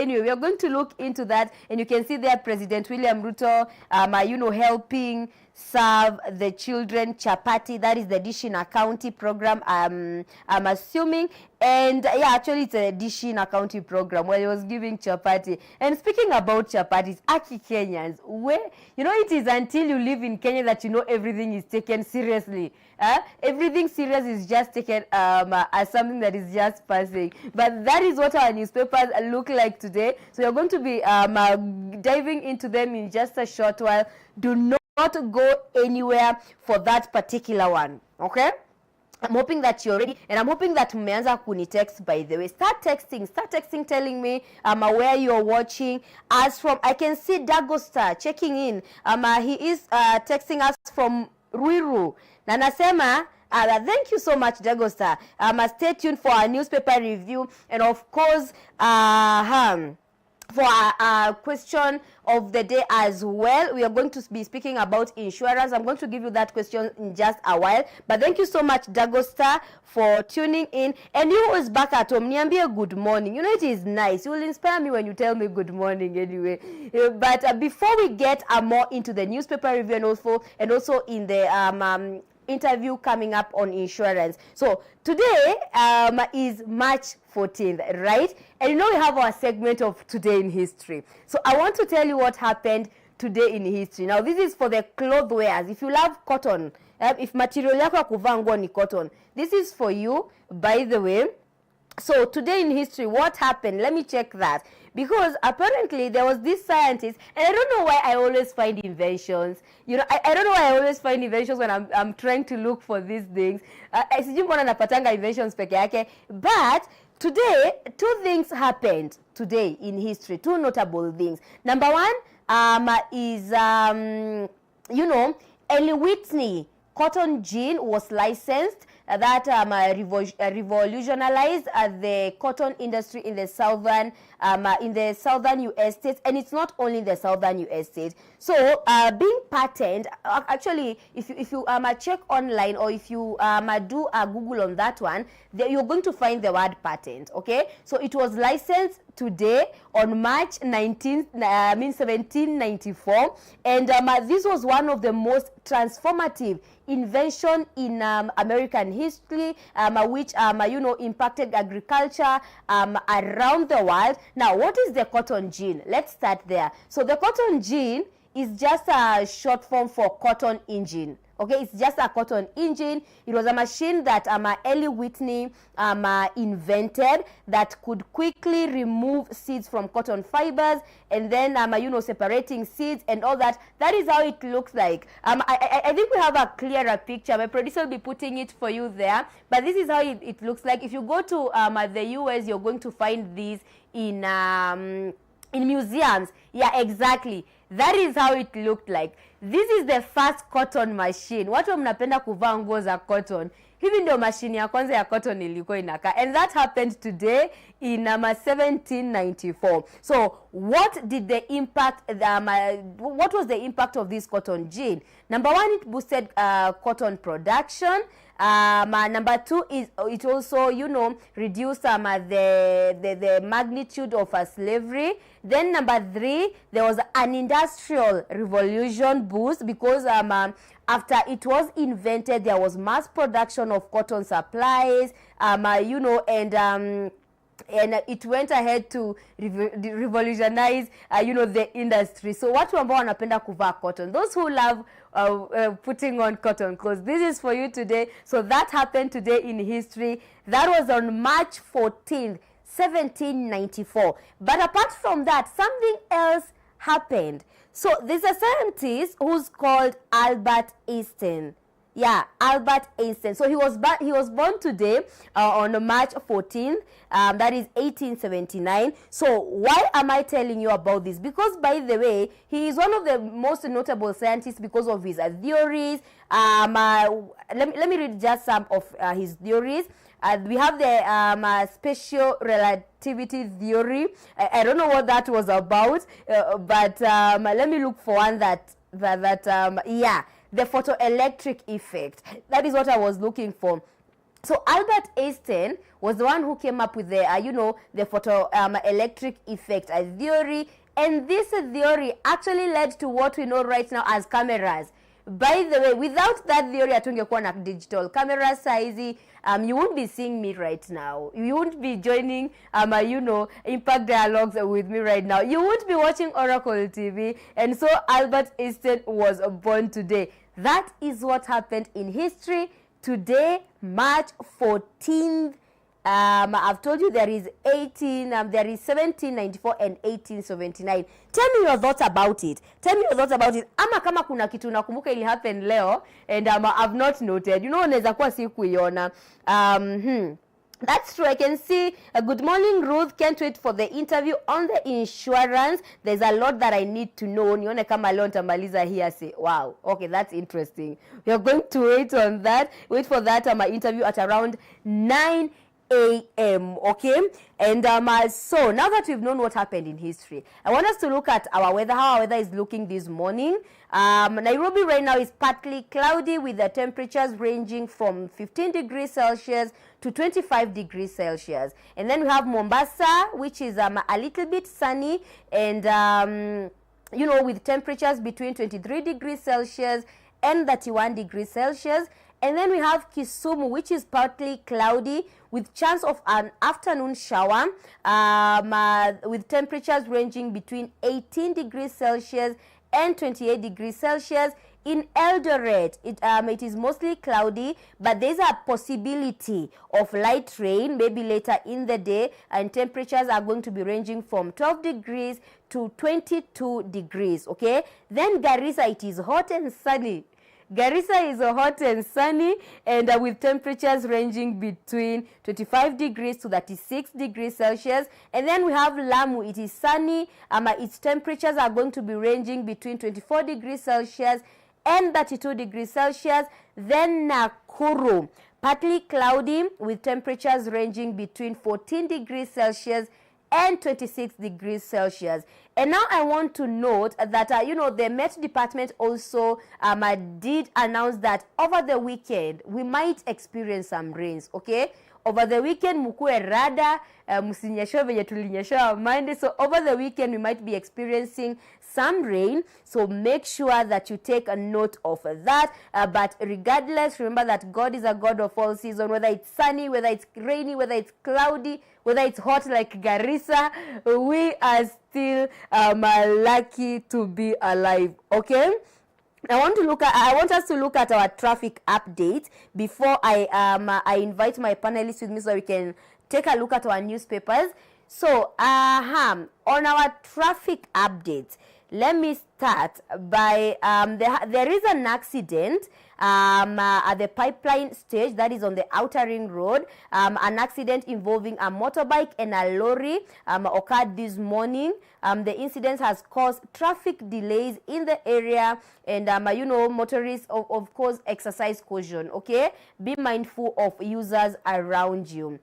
anyway, we are going to look into that, and you can see there President William Ruto, helping serve the children chapati. That is the Dish in a County program, I'm assuming. And yeah, actually it's a Dish in a County program where he was giving chapati. And speaking about chapatis, Aki Kenyans, where, it is until you live in Kenya that everything is taken seriously. Everything serious is just taken as something that is just passing. But that is what our newspapers look like today. So you're going to be diving into them in just a short while. Do not go anywhere for that particular one, okay? I'm hoping that you're ready, and I'm hoping that mmeanza kuni text, by the way. Start texting telling me where you're watching us from. I can see Dagosta checking in. He is texting us from Ruiru. Na nasema, thank you so much, Dagosta. Stay tuned for our newspaper review, and of course, for our question of the day as well, we are going to be speaking about insurance. I'm going to give you that question in just a while. But thank you so much, Dagosta, for tuning in. And you who is back at home, niambie good morning. It is nice. You will inspire me when you tell me good morning anyway. But before we get more into the newspaper review and also in the interview coming up on insurance. So today is March 14th, right? And we have our segment of Today in History. So I want to tell you what happened today in history. Now this is for the cloth wearers. If you love cotton, if material yako ya kuvaa nguo ni cotton, this is for you, by the way. So today in history, what happened? Let me check that. Because apparently there was this scientist, and I don't know why I always find inventions. I don't know why I always find inventions when I'm trying to look for these things. Sijui mbona napatanga inventions peke yake. But today, two things happened today in history. Two notable things. Number one is, Ellie Whitney cotton gin was licensed. That revolutionized the cotton industry in the southern U.S. states, and it's not only in the southern U.S. states. So being patented, actually, if you check online, or if you do a Google on that one, you're going to find the word patent. Okay, so it was licensed today on March 19th, 1794, and this was one of the most transformative invention in American history, which impacted agriculture around the world. Now, what is the cotton gin? Let's start there. So the cotton gin is just a short form for cotton engine. Okay, it's just a cotton engine. It was a machine that Ellie Whitney invented that could quickly remove seeds from cotton fibers, and then separating seeds and all that. That is how it looks like. I think we have a clearer picture. My producer will be putting it for you there. But this is how it looks like. If you go to the US, you're going to find these in museums. Yeah, exactly. That is how it looked like. This is the first cotton machine. Watu mnapenda kuvaa nguo za cotton. Hivi ndio machine ya kwanza ya cotton ilikuwa inakaa. And that happened today in 1794. So what was the impact of this cotton gin? Number one, it boosted cotton production. Number two is it also, reduced the magnitude of slavery. Then number three, there was an industrial revolution boost because after it was invented, there was mass production of cotton supplies, and it went ahead to revolutionize, the industry. So watu ambao wanapenda kuvaa cotton, those who love putting on cotton clothes, this is for you today. So that happened today in history. That was on March 14th, 1794. But apart from that, something else happened. So there's a scientist who's called Albert Einstein. Yeah, Albert Einstein. So he was born today on March 14th. That is 1879. So why am I telling you about this? Because, by the way, he is one of the most notable scientists because of his theories. Let me read just some of his theories. We have the special relativity theory. I don't know what that was about, but let me look for one the photoelectric effect. That is what I was looking for. So Albert Einstein was the one who came up with the, the photoelectric effect theory, and this theory actually led to what we know right now as cameras. By the way, without that theory, hatungekuwa na digital camera size. You won't be seeing me right now. You won't be joining, Impact Dialogues with me right now. You won't be watching Oracle TV. And so Albert Einstein was born today. That is what happened in history. Today, March 14th, I've told you there is 1794 and 1879. Tell me your thoughts about it. Tell me your thoughts about it. Ama kama kuna kitu nakumbuka ili happen leo and I've not noted. Unaweza kuwa sikuiona. That's true. I can see. Good morning, Ruth. Can't wait for the interview on the insurance. There's a lot that I need to know. Nione kama leo nitamaliza here. Say, wow. Okay, that's interesting. We are going to wait on that. Wait for that interview at around 9 a.m. Okay, and so now that we've known what happened in history, I want us to look at our weather, how our weather is looking this morning. Nairobi right now is partly cloudy with the temperatures ranging from 15 degrees Celsius to 25 degrees Celsius. And then we have Mombasa, which is a little bit sunny and with temperatures between 23 degrees Celsius and 31 degrees Celsius. And then we have Kisumu, which is partly cloudy with chance of an afternoon shower with temperatures ranging between 18 degrees Celsius and 28 degrees Celsius. In Eldoret, it is mostly cloudy, but there's a possibility of light rain maybe later in the day, and temperatures are going to be ranging from 12 degrees to 22 degrees, okay? Then Garissa, it is hot and sunny. Garissa is hot and sunny and with temperatures ranging between 25 degrees to 36 degrees Celsius. And then we have Lamu. It is sunny. Its temperatures are going to be ranging between 24 degrees Celsius and 32 degrees Celsius. Then Nakuru, partly cloudy with temperatures ranging between 14 degrees Celsius and 26 degrees Celsius. And now I want to note that, the Met Department also did announce that over the weekend, we might experience some rains, okay? Over the weekend, mukue rada, msinyesho venye tulinyesho Monday. So over the weekend, we might be experiencing some rain. So make sure that you take a note of that. But regardless, remember that God is a God of all seasons. Whether it's sunny, whether it's rainy, whether it's cloudy, whether it's hot like Garissa, we are still lucky to be alive, okay? I want us to look at our traffic update before I invite my panelists with me so we can take a look at our newspapers. So, on our traffic update, let me start by there is an accident at the pipeline stage that is on the Outer Ring Road. An accident involving a motorbike and a lorry occurred this morning. The incident has caused traffic delays in the area, and motorists of course exercise caution, okay? Be mindful of users around you.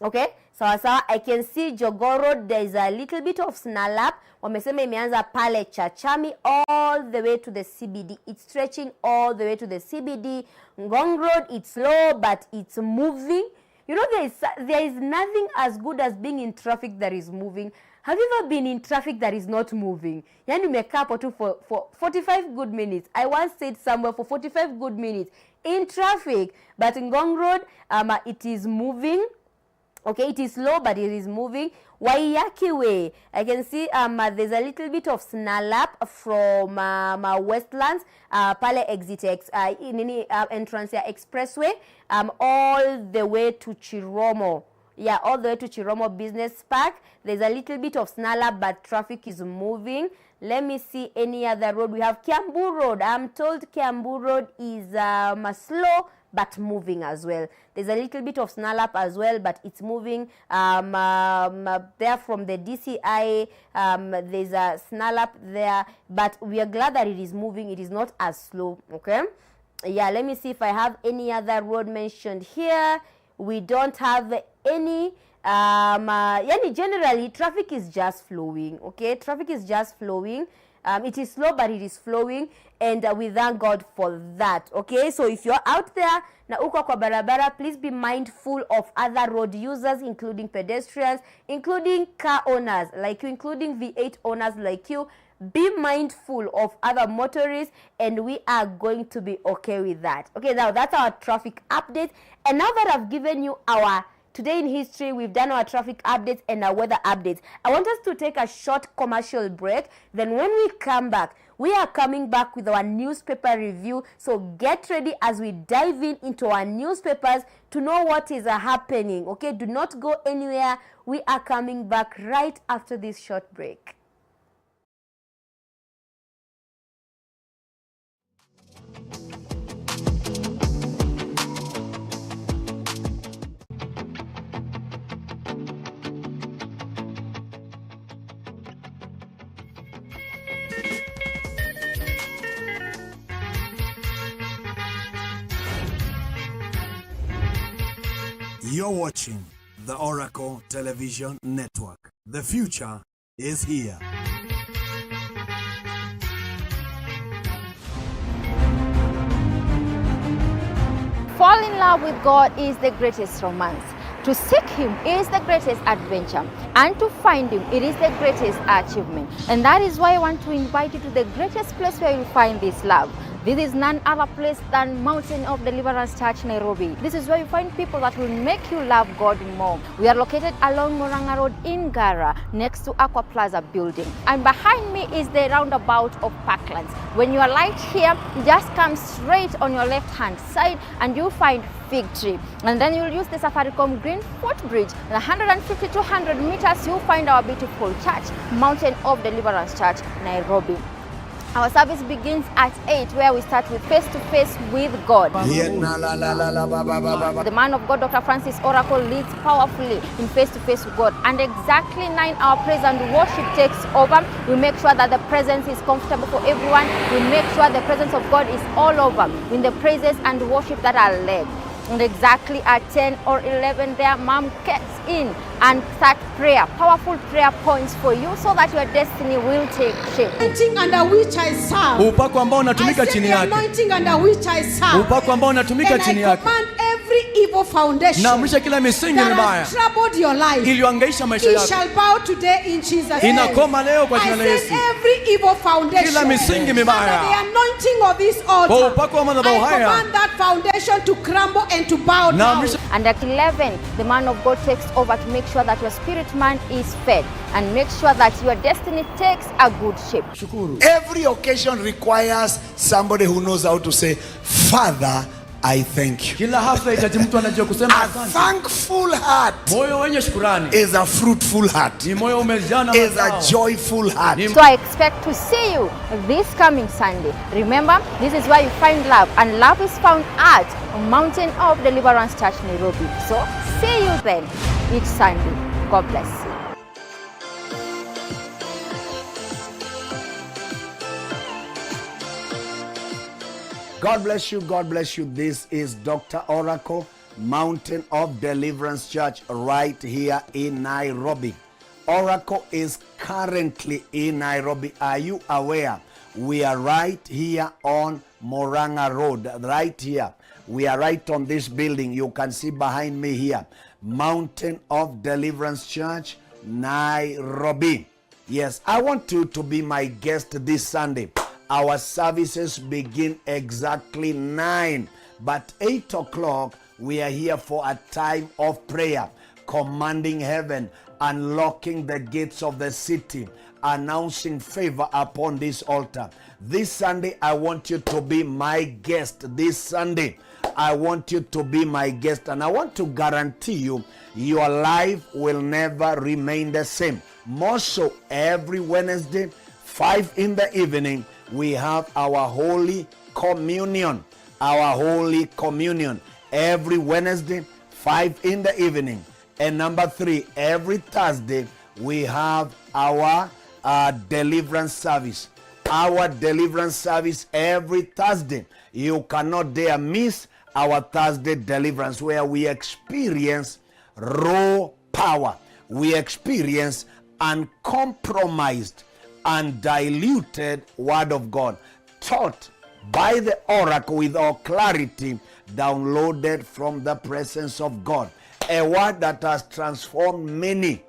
Okay, so I can see Jogoo Road, there is a little bit of snarl up. Wamesema imeanza pale Chachami all the way to the CBD. It's stretching all the way to the CBD. Ngong Road, it's slow, but it's moving. There is nothing as good as being in traffic that is moving. Have you ever been in traffic that is not moving? Yani umekaa hapo tu for 45 good minutes. I once stayed somewhere for 45 good minutes in traffic. But in Ngong Road, it is moving. Okay, it is slow, but it is moving. Waiyaki Way, I can see there's a little bit of snarl up from Westlands, Pale Exit entrance expressway, all the way to Chiromo. Yeah, all the way to Chiromo Business Park. There's a little bit of snarl up, but traffic is moving. Let me see any other road. We have Kiambu Road. I'm told Kiambu Road is slow, but moving as well. There's a little bit of snarl up as well, but it's moving. There from the DCI, there's a snarl up there, but we are glad that it is moving. It is not as slow, okay? Yeah, let me see if I have any other road mentioned here. We don't have any. Generally, traffic is just flowing, okay? Traffic is just flowing. It is slow, but it is flowing, and we thank God for that. Okay, so if you're out there na uko kwa barabara, please be mindful of other road users, including pedestrians, including car owners like you, including V8 owners like you. Be mindful of other motorists, and we are going to be okay with that. Okay, now that's our traffic update. And now that I've given you our Today in History, we've done our traffic updates and our weather updates, I want us to take a short commercial break. Then when we come back, we are coming back with our newspaper review. So get ready as we dive into our newspapers to know what is happening. Okay, do not go anywhere. We are coming back right after this short break. You're watching the Oracle Television Network. The future is here. Fall in love with God is the greatest romance. To seek Him is the greatest adventure. And to find Him, it is the greatest achievement. And that is why I want to invite you to the greatest place where you'll find this love. This is none other place than Mountain of Deliverance Church, Nairobi. This is where you find people that will make you love God more. We are located along Moranga Road in Gara, next to Aqua Plaza building. And behind me is the roundabout of Parklands. When you are right here, you just come straight on your left-hand side and you'll find Fig Tree. And then you'll use the Safaricom Green Footbridge. 150 to 200 meters, you'll find our beautiful church, Mountain of Deliverance Church, Nairobi. Our service begins at 8, where we start with face-to-face with God. The man of God, Dr. Francis Oracle, leads powerfully in face-to-face with God. And exactly 9, our praise and worship takes over. We make sure that the presence is comfortable for everyone. We make sure the presence of God is all over in the praises and worship that are led. And exactly at 10 or 11 there, Mom gets in and start prayer, powerful prayer points for you so that your destiny will take shape. Anointing under which I serve. Upako ambao unatumika chini yake. Anointing under which I serve. Upako ambao unatumika chini yake. Command every evil foundation. Naamrisha kila misingi mibaya that has troubled your life. iliyohangaisha maisha It yako. shall bow today in Jesus' name. Inakoma leo kwa jina la I Yesu. send every evil foundation. Kila misingi mibaya. Under the anointing of this altar. Kwa upako wa madhabahu haya. I command that foundation to crumble and to bow down. And at 11, the man of God takes over to make sure that your spirit man is fed and make sure that your destiny takes a good shape. Every occasion requires somebody who knows how to say, Father, I thank you. Kila hafla itaji mtu anajua kusema A asante. thankful heart Moyo wenye shukrani is a fruitful heart, ni moyo umejaa na is a mazao. joyful heart. So I expect to see you this coming Sunday. Remember, this is where you find love, and love is found at Mountain of Deliverance Church, Nairobi. So see you then each Sunday. God bless you. God bless you. God bless you. This is Dr. Oracle, Mountain of Deliverance Church, right here in Nairobi. Oracle is currently in Nairobi. Are you aware? We are right here on Moranga Road, right here. We are right on this building. You can see behind me here, Mountain of Deliverance Church, Nairobi. Yes, I want you to be my guest this Sunday. Our services begin exactly 9, but 8 o'clock we are here for a time of prayer, commanding heaven, unlocking the gates of the city, announcing favor upon this altar. This Sunday, I want you to be my guest. This Sunday, I want you to be my guest, and I want to guarantee you, your life will never remain the same. More so, every Wednesday, 5 in the evening, we have our Holy Communion. Our Holy Communion. Every Wednesday, 5 in the evening. And number 3, every Thursday, we have our deliverance service. Our deliverance service every Thursday. You cannot dare miss our Thursday deliverance, where we experience raw power. We experience uncompromised undiluted word of God, taught by the oracle with all clarity, downloaded from the presence of God. A word that has transformed many,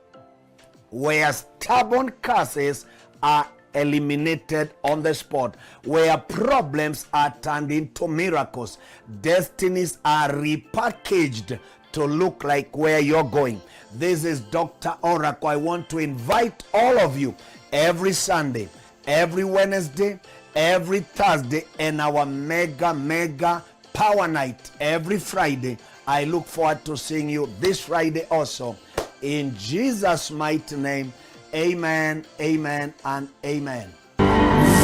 where stubborn curses are eliminated on the spot, where problems are turned into miracles, destinies are repackaged to look like where you're going. This is Dr. Oracle. I want to invite all of you every Sunday, every Wednesday, every Thursday, and our mega power night every Friday. I look forward to seeing you this Friday also. In Jesus' mighty name, amen, amen, and amen.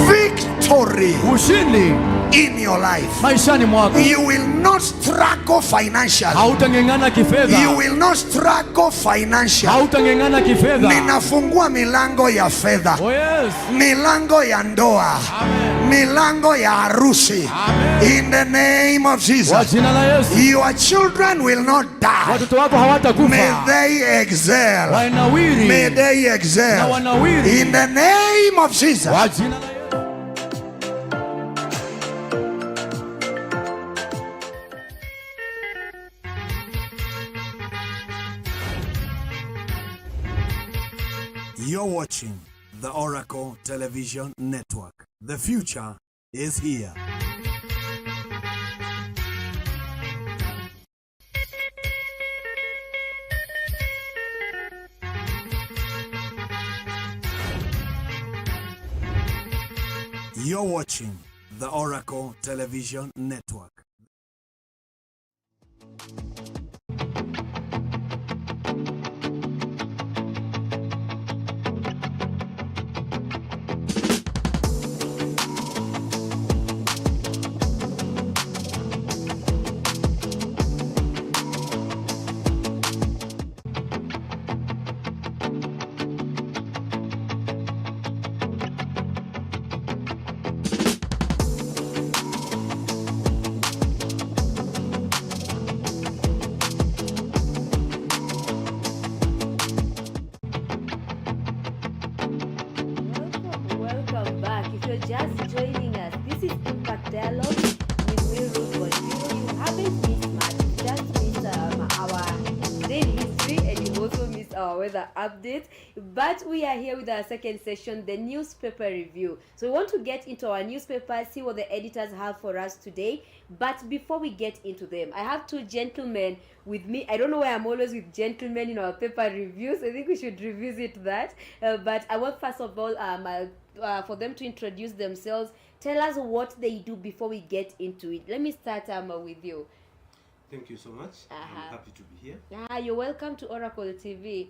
Victory Ushindi in your life. maishani mwako. You will not struggle financially. Hautang'eng'ana kifedha. You will not struggle financially. Hautang'eng'ana kifedha. Ninafungua milango ya fedha. Oh yes. Milango ya ndoa. Amen. Milango ya harusi. Amen. In the name of Kwa Jesus. jina la Yesu. Your children will not die. Watoto wako hawatakufa. May they excel. Wanawiri. May they Na excel. wanawiri. In the name of Jesus. Kwa jina la Yesu. You're watching the Oracle Television Network. The future is here. You're watching the Oracle Television Network. Welcome back. If you're just joining us, this is Impact Dialogue with me, Ruth Wanjiru. You haven't missed much. You just missed our daily history, and you also missed our weather update. But we are here with our second session, the newspaper review. So we want to get into our newspaper, see what the editors have for us today. But before we get into them, I have two gentlemen with me. I don't know why I'm always with gentlemen in our paper reviews. I think we should revisit that. But I want first of all for them to introduce themselves. Tell us what they do before we get into it. Let me start with you. Thank you so much. I'm happy to be here. You're welcome to Oracle TV.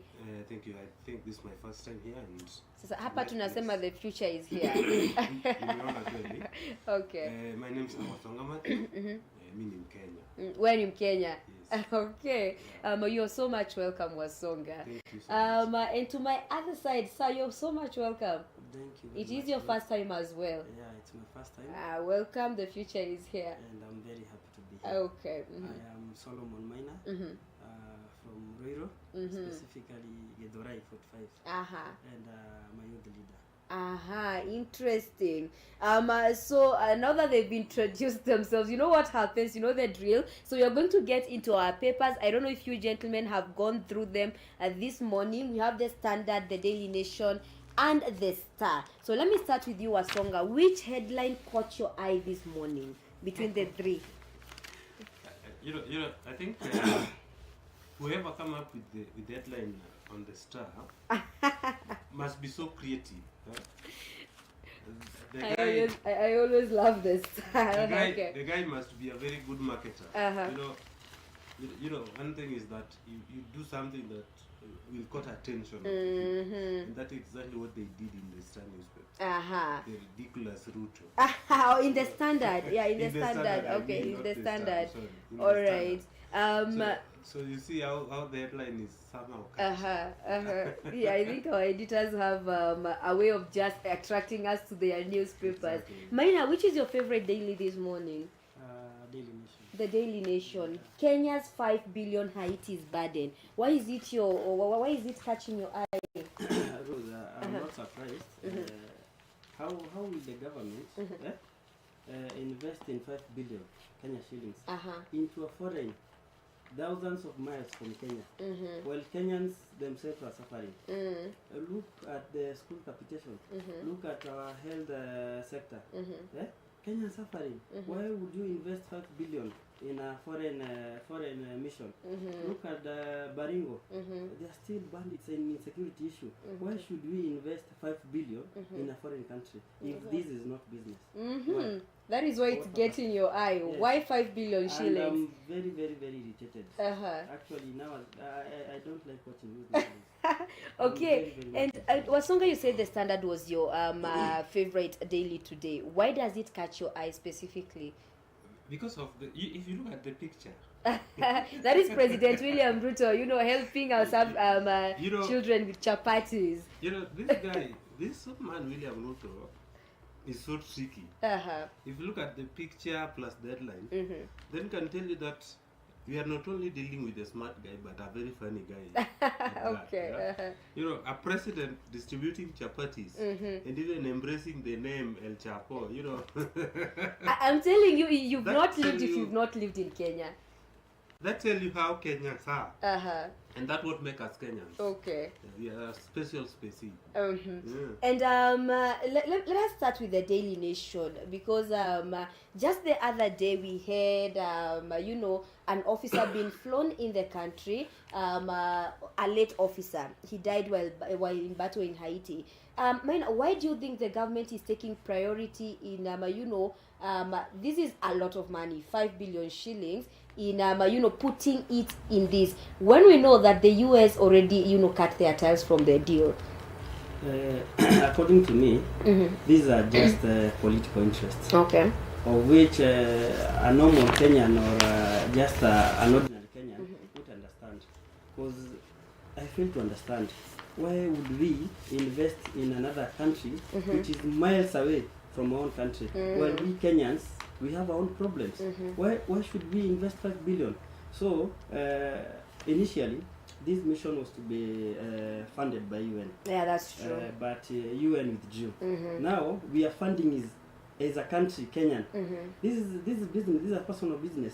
Thank you. I think this is my first time here, and Sasa hapa tunasema the future is here. nimeona kweli. Okay. My name is Awasongama. Mimi ni Mkenya. Wewe ni Mkenya. Yes. Okay. You're so much welcome, Wasonga. Thank you so much. And to my other side, sir, you're so much welcome. Thank you. It is your first time as well. Yeah, it's my first time, Welcome. The future is here. and I'm very happy to be here. Okay. I am Solomon Maina from Roiro, specifically Gedorai 45, and my youth leader. Interesting. So now that they've introduced themselves, you know what happens, you know the drill. So we are going to get into our papers. I don't know if you gentlemen have gone through them this morning. We have the Standard, the Daily Nation, and the Star. So let me start with you, Wasonga. Which headline caught your eye this morning between the three? You know, I think whoever come up with the headline on the Star must be so creative. I always love this. The guy must be a very good marketer. You know, one thing is that you do something that will caught attention of people. And that's exactly what they did in the Star newspaper. The ridiculous Ruto. In the Standard. Yeah, in the Standard. Okay, in the Standard. All right. So you see how the headline is somehow. Yeah, I think our editors have a way of just attracting us to their newspapers. Exactly. Maina, which is your favorite daily this morning? Daily Nation. the Daily Nation. Kenya's 5 billion Haiti's burden. Why is it catching your eye? Rose, I'm not surprised. How will the government invest in 5 billion Kenya shillings into a foreign, thousands of miles from Kenya, while Kenyans themselves are suffering? Look at the school capitation. Look at our health sector. Kenyans suffering. Why would you invest 5 billion in a foreign mission? Look at Baringo. They are still bandits and insecurity issue. Why should we invest 5 billion in a foreign country if this is not business? Why? That is why it's getting your eye. Yes. Why 5 billion shillings? And I'm very, very, very irritated. Actually, now I don't like watching movies. Okay, and Wasonga, you said the Standard was your favorite daily today. Why does it catch your eye specifically? Because of if you look at the picture, That is President William Ruto, helping our children with chapatis. This man William Ruto is so tricky. If you look at the picture plus deadline, then can tell you that we are not only dealing with a smart guy, but a very funny guy. Okay. A president distributing chapatis and even embracing the name El Chapo. I'm telling you, you've not lived if you've not lived in Kenya. That tells you how Kenyans are. And that's what makes us Kenyans. Okay. We are a special species. And let us start with the Daily Nation, because just the other day we had an officer being flown in the country, a late officer. He died while in battle in Haiti. Why do you think the government is taking priority in this is a lot of money, 5 billion shillings, in putting it in this, when we know that the US already cut their ties from the deal? According to me, these are just political interests. Okay. Of which a normal Kenyan or just an ordinary Kenyan would understand. Because I fail to understand, why would we invest in another country which is miles away from our own country, while we Kenyans, we have our own problems? Why should we invest 5 billion? So initially, this mission was to be funded by UN. Yeah, that's true. But UN withdrew. Now we are funding as a country, Kenyan. This is business. This is a personal business.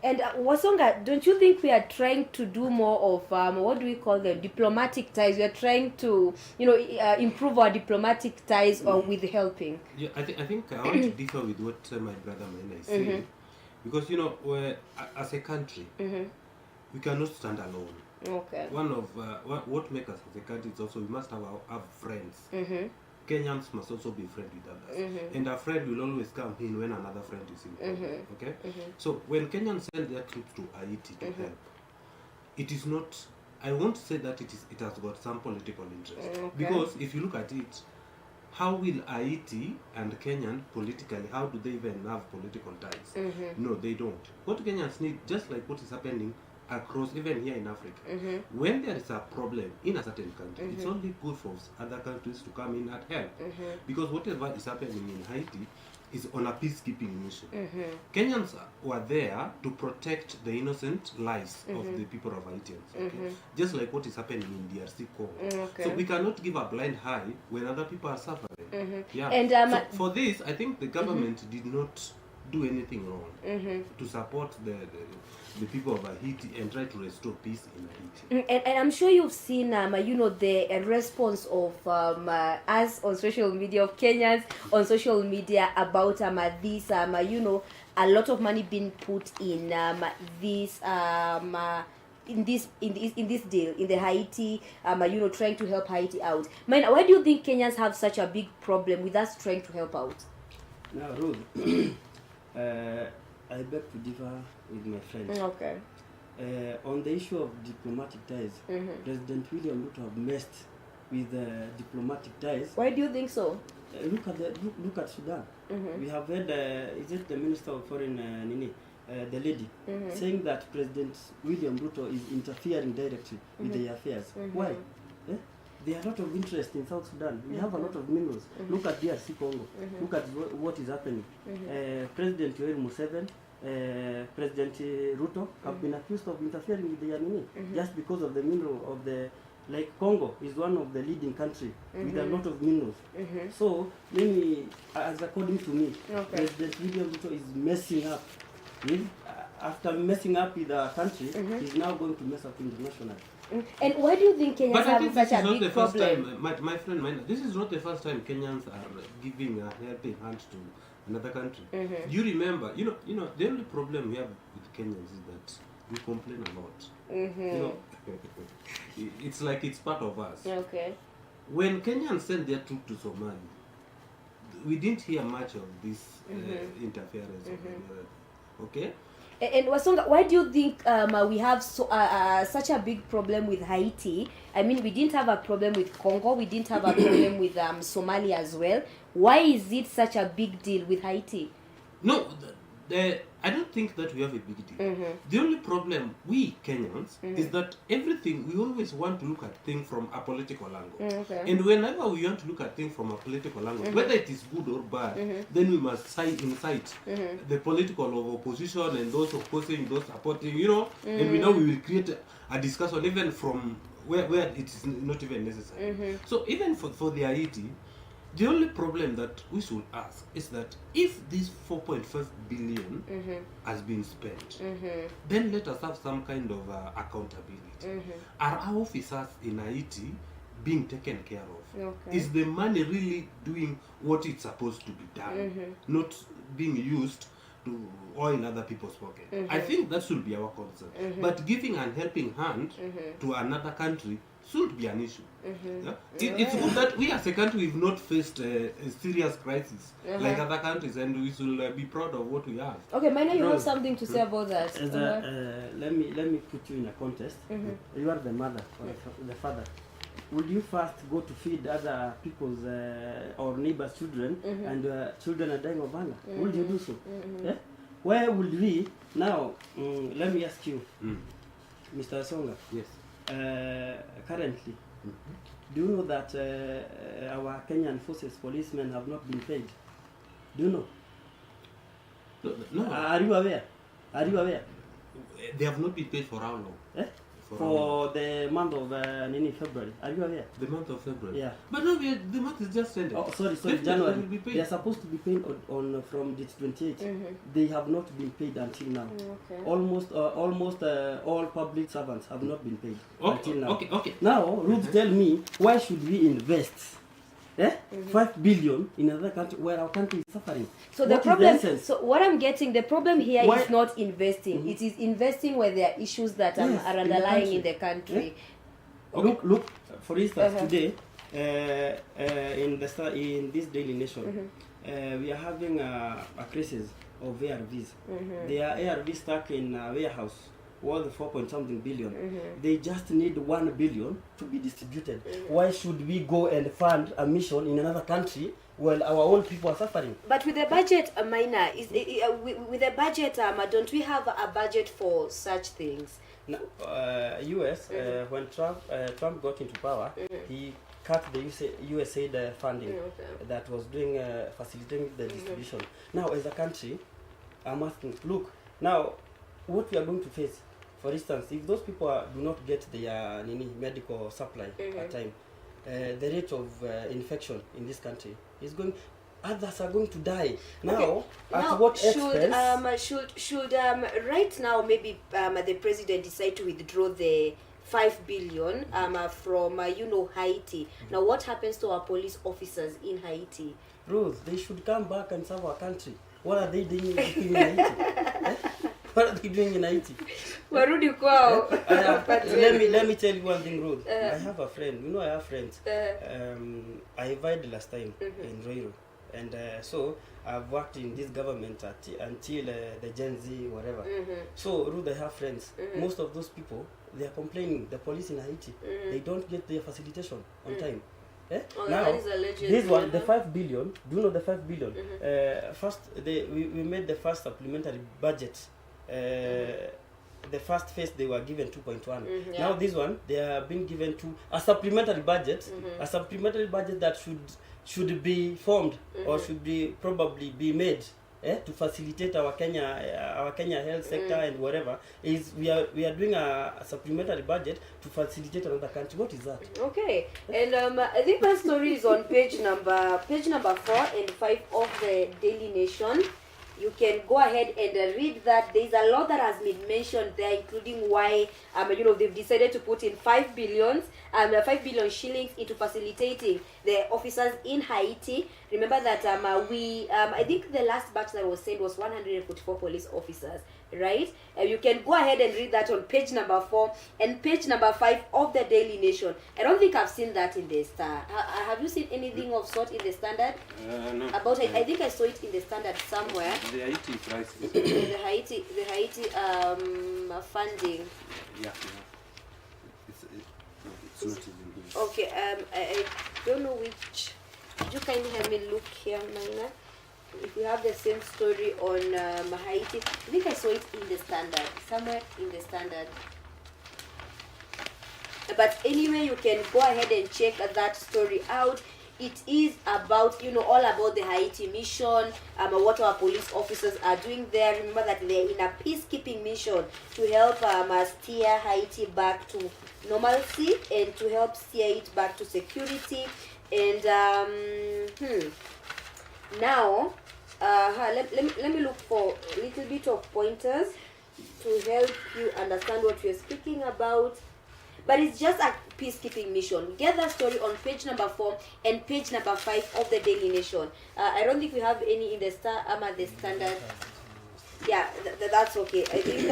And Wasonga, don't you think we are trying to do more of what do we call them, diplomatic ties? We are trying to improve our diplomatic ties with helping. Yeah, I think I want to differ with what my brother Maina is saying, because as a country, we cannot stand alone. Okay. One of what makes us as a country is also we must have friends. Kenyans must also be friends with others, and a friend will always come in when another friend is in. Okay, so when Kenyans send their troops to Haiti to help, it is not. I won't say that it has got some political interest, because if you look at it, how will Haiti and Kenyan politically, how do they even have political ties? No, they don't. What Kenyans need, just like what is happening across, even here in Africa, when there is a problem in a certain country, it's only good for other countries to come in and help, because whatever is happening in Haiti is on a peacekeeping mission. Kenyans were there to protect the innocent lives of the people of Haitians, just like what is happening in DRC Congo. So we cannot give a blind eye when other people are suffering. And so for this, I think the government did not do anything wrong to support the people of Haiti and try to restore peace in Haiti. And I'm sure you've seen the response of us on social media, of Kenyans on social media about this a lot of money being put in this in this deal, in the Haiti, trying to help Haiti out. Why do you think Kenyans have such a big problem with us trying to help out? Now, Ruth, I beg to differ with my friend. Okay. On the issue of diplomatic ties, President William Ruto have messed with diplomatic ties. Why do you think so? Look at Sudan. We have heard, is it the Minister of Foreign, the lady, saying that President William Ruto is interfering directly with their affairs. Why? There are a lot of interest in South Sudan. We have a lot of minerals. Look at DRC Congo. Look at what is happening. President Yoweri Museveni President Ruto have been accused of interfering with the Yamini just because of the mineral of the, like Congo is one of the leading country with a lot of minerals. So maybe, as according to me, President William Ruto is messing up. After messing up with the country, he's now going to mess up internationally. And why do you think Kenyans But I have think such this is a not the big first problem? time, my friend, this is not the first time Kenyans are giving a helping hand to another country. You remember, you know, the only problem we have with Kenyans is that we complain a lot. You know, it's like it's part of us. Okay. When Kenyans sent their troops to Somalia, we didn't hear much of this interference. Okay. And Wasonga, why do you think we have such a big problem with Haiti? I mean, we didn't have a problem with Congo. We didn't have a problem with Somalia as well. Why is it such a big deal with Haiti? No, I don't think that we have a big deal. The only problem, we Kenyans, is that everything, we always want to look at things from a political angle. And whenever we want to look at things from a political angle, whether it is good or bad, then we must incite the political of opposition and those opposing, those supporting, you know, and we know we will create a discussion even from where it is not even necessary. So even for the Haiti, the only problem that we should ask is that if this 4.5 billion has been spent, then let us have some kind of accountability. Are our officers in Haiti being taken care of? Is the money really doing what it's supposed to be done, not being used to oil other people's pocket? I think that should be our concern. But giving and helping hand to another country should be an issue. It's good that we as a country have not faced a serious crisis like other countries, and we should be proud of what we have. Okay, Maina, you have something to say about that. Let me put you in a context. You are the mother or the father. Would you first go to feed other people's or neighbors' children, and children are dying of hunger? Would you do so? Yeah? Where would we now? Let me ask you, Mr. Songa. Yes. Currently, do you know that our Kenyan forces policemen have not been paid? Do you know? No. Are you aware? Are you aware? They have not been paid for how long? For the month of February. Are you aware? The month of February? Yeah. But no, the month is just ended. Oh, sorry, January. They are supposed to be paid on from date 28. They have not been paid until now. Almost all public servants have not been paid until now. Okay. Now, Ruth, tell me, why should we invest 5 billion in another country where our country is suffering? So the problem, so what I'm getting, the problem here is not investing. It is investing where there are issues that are underlying in the country. Look, for instance, today in this Daily Nation, we are having a crisis of ARVs. There are ARVs stuck in a warehouse worth 4-point-something billion. They just need 1 billion to be distributed. Why should we go and fund a mission in another country while our own people are suffering? But with the budget, Maina, with the budget, don't we have a budget for such things? Now, US, when Trump got into power, he cut the USAID funding that was doing facilitating the distribution. Now, as a country, I'm asking, look, now what we are going to face. For instance, if those people do not get their medical supply at time, the rate of infection in this country is going. Others are going to die. Now, at what expense? Should right now maybe the president decide to withdraw the 5 billion from Haiti? Now, what happens to our police officers in Haiti? Ruth, they should come back and serve our country. What are they doing in Haiti? What are they doing in Haiti? Warudi kwao. Let me tell you one thing, Ruth. I have a friend. You know, I have friends. I invited last time in Roiro. And so I've worked in this government until the Gen Z, whatever. So, Ruth, I have friends. Most of those people, they are complaining. The police in Haiti, they don't get their facilitation on time. Now, this one, the 5 billion, do you know the 5 billion? First, we made the first supplementary budget. The first phase they were given 2.1. Now this one, they are being given to a supplementary budget, a supplementary budget that should be formed or should be probably be made to facilitate our Kenya health sector and whatever, is we are doing a supplementary budget to facilitate another country. What is that? Okay, and I think my story is on page number 4 and 5 of the Daily Nation. You can go ahead and read that. There's a lot that has been mentioned there, including why they've decided to put in 5 billion shillings into facilitating the officers in Haiti. Remember that I think the last batch that was sent was 144 police officers, right? You can go ahead and read that on page number 4 and page number 5 of the Daily Nation. I don't think I've seen that in the Star. Have you seen anything of sort in the Standard? No. About it? I think I saw it in the Standard somewhere. The Haiti crisis. the Haiti funding. Yeah. It's not even good. Okay, I don't know which. Could you kindly help me look here, Maina? If you have the same story on Haiti, I think I saw it in the Standard, somewhere in the Standard. But anyway, you can go ahead and check that story out. It is about, all about the Haiti mission, what our police officers are doing there. Remember that they're in a peacekeeping mission to help steer Haiti back to normalcy and to help steer it back to security. And now, let me look for a little bit of pointers to help you understand what we're speaking about. But it's just a peacekeeping mission. Get that story on page number 4 and page number 5 of the Daily Nation. I don't think we have any in the Star, the Standard. Yeah, that's okay. I think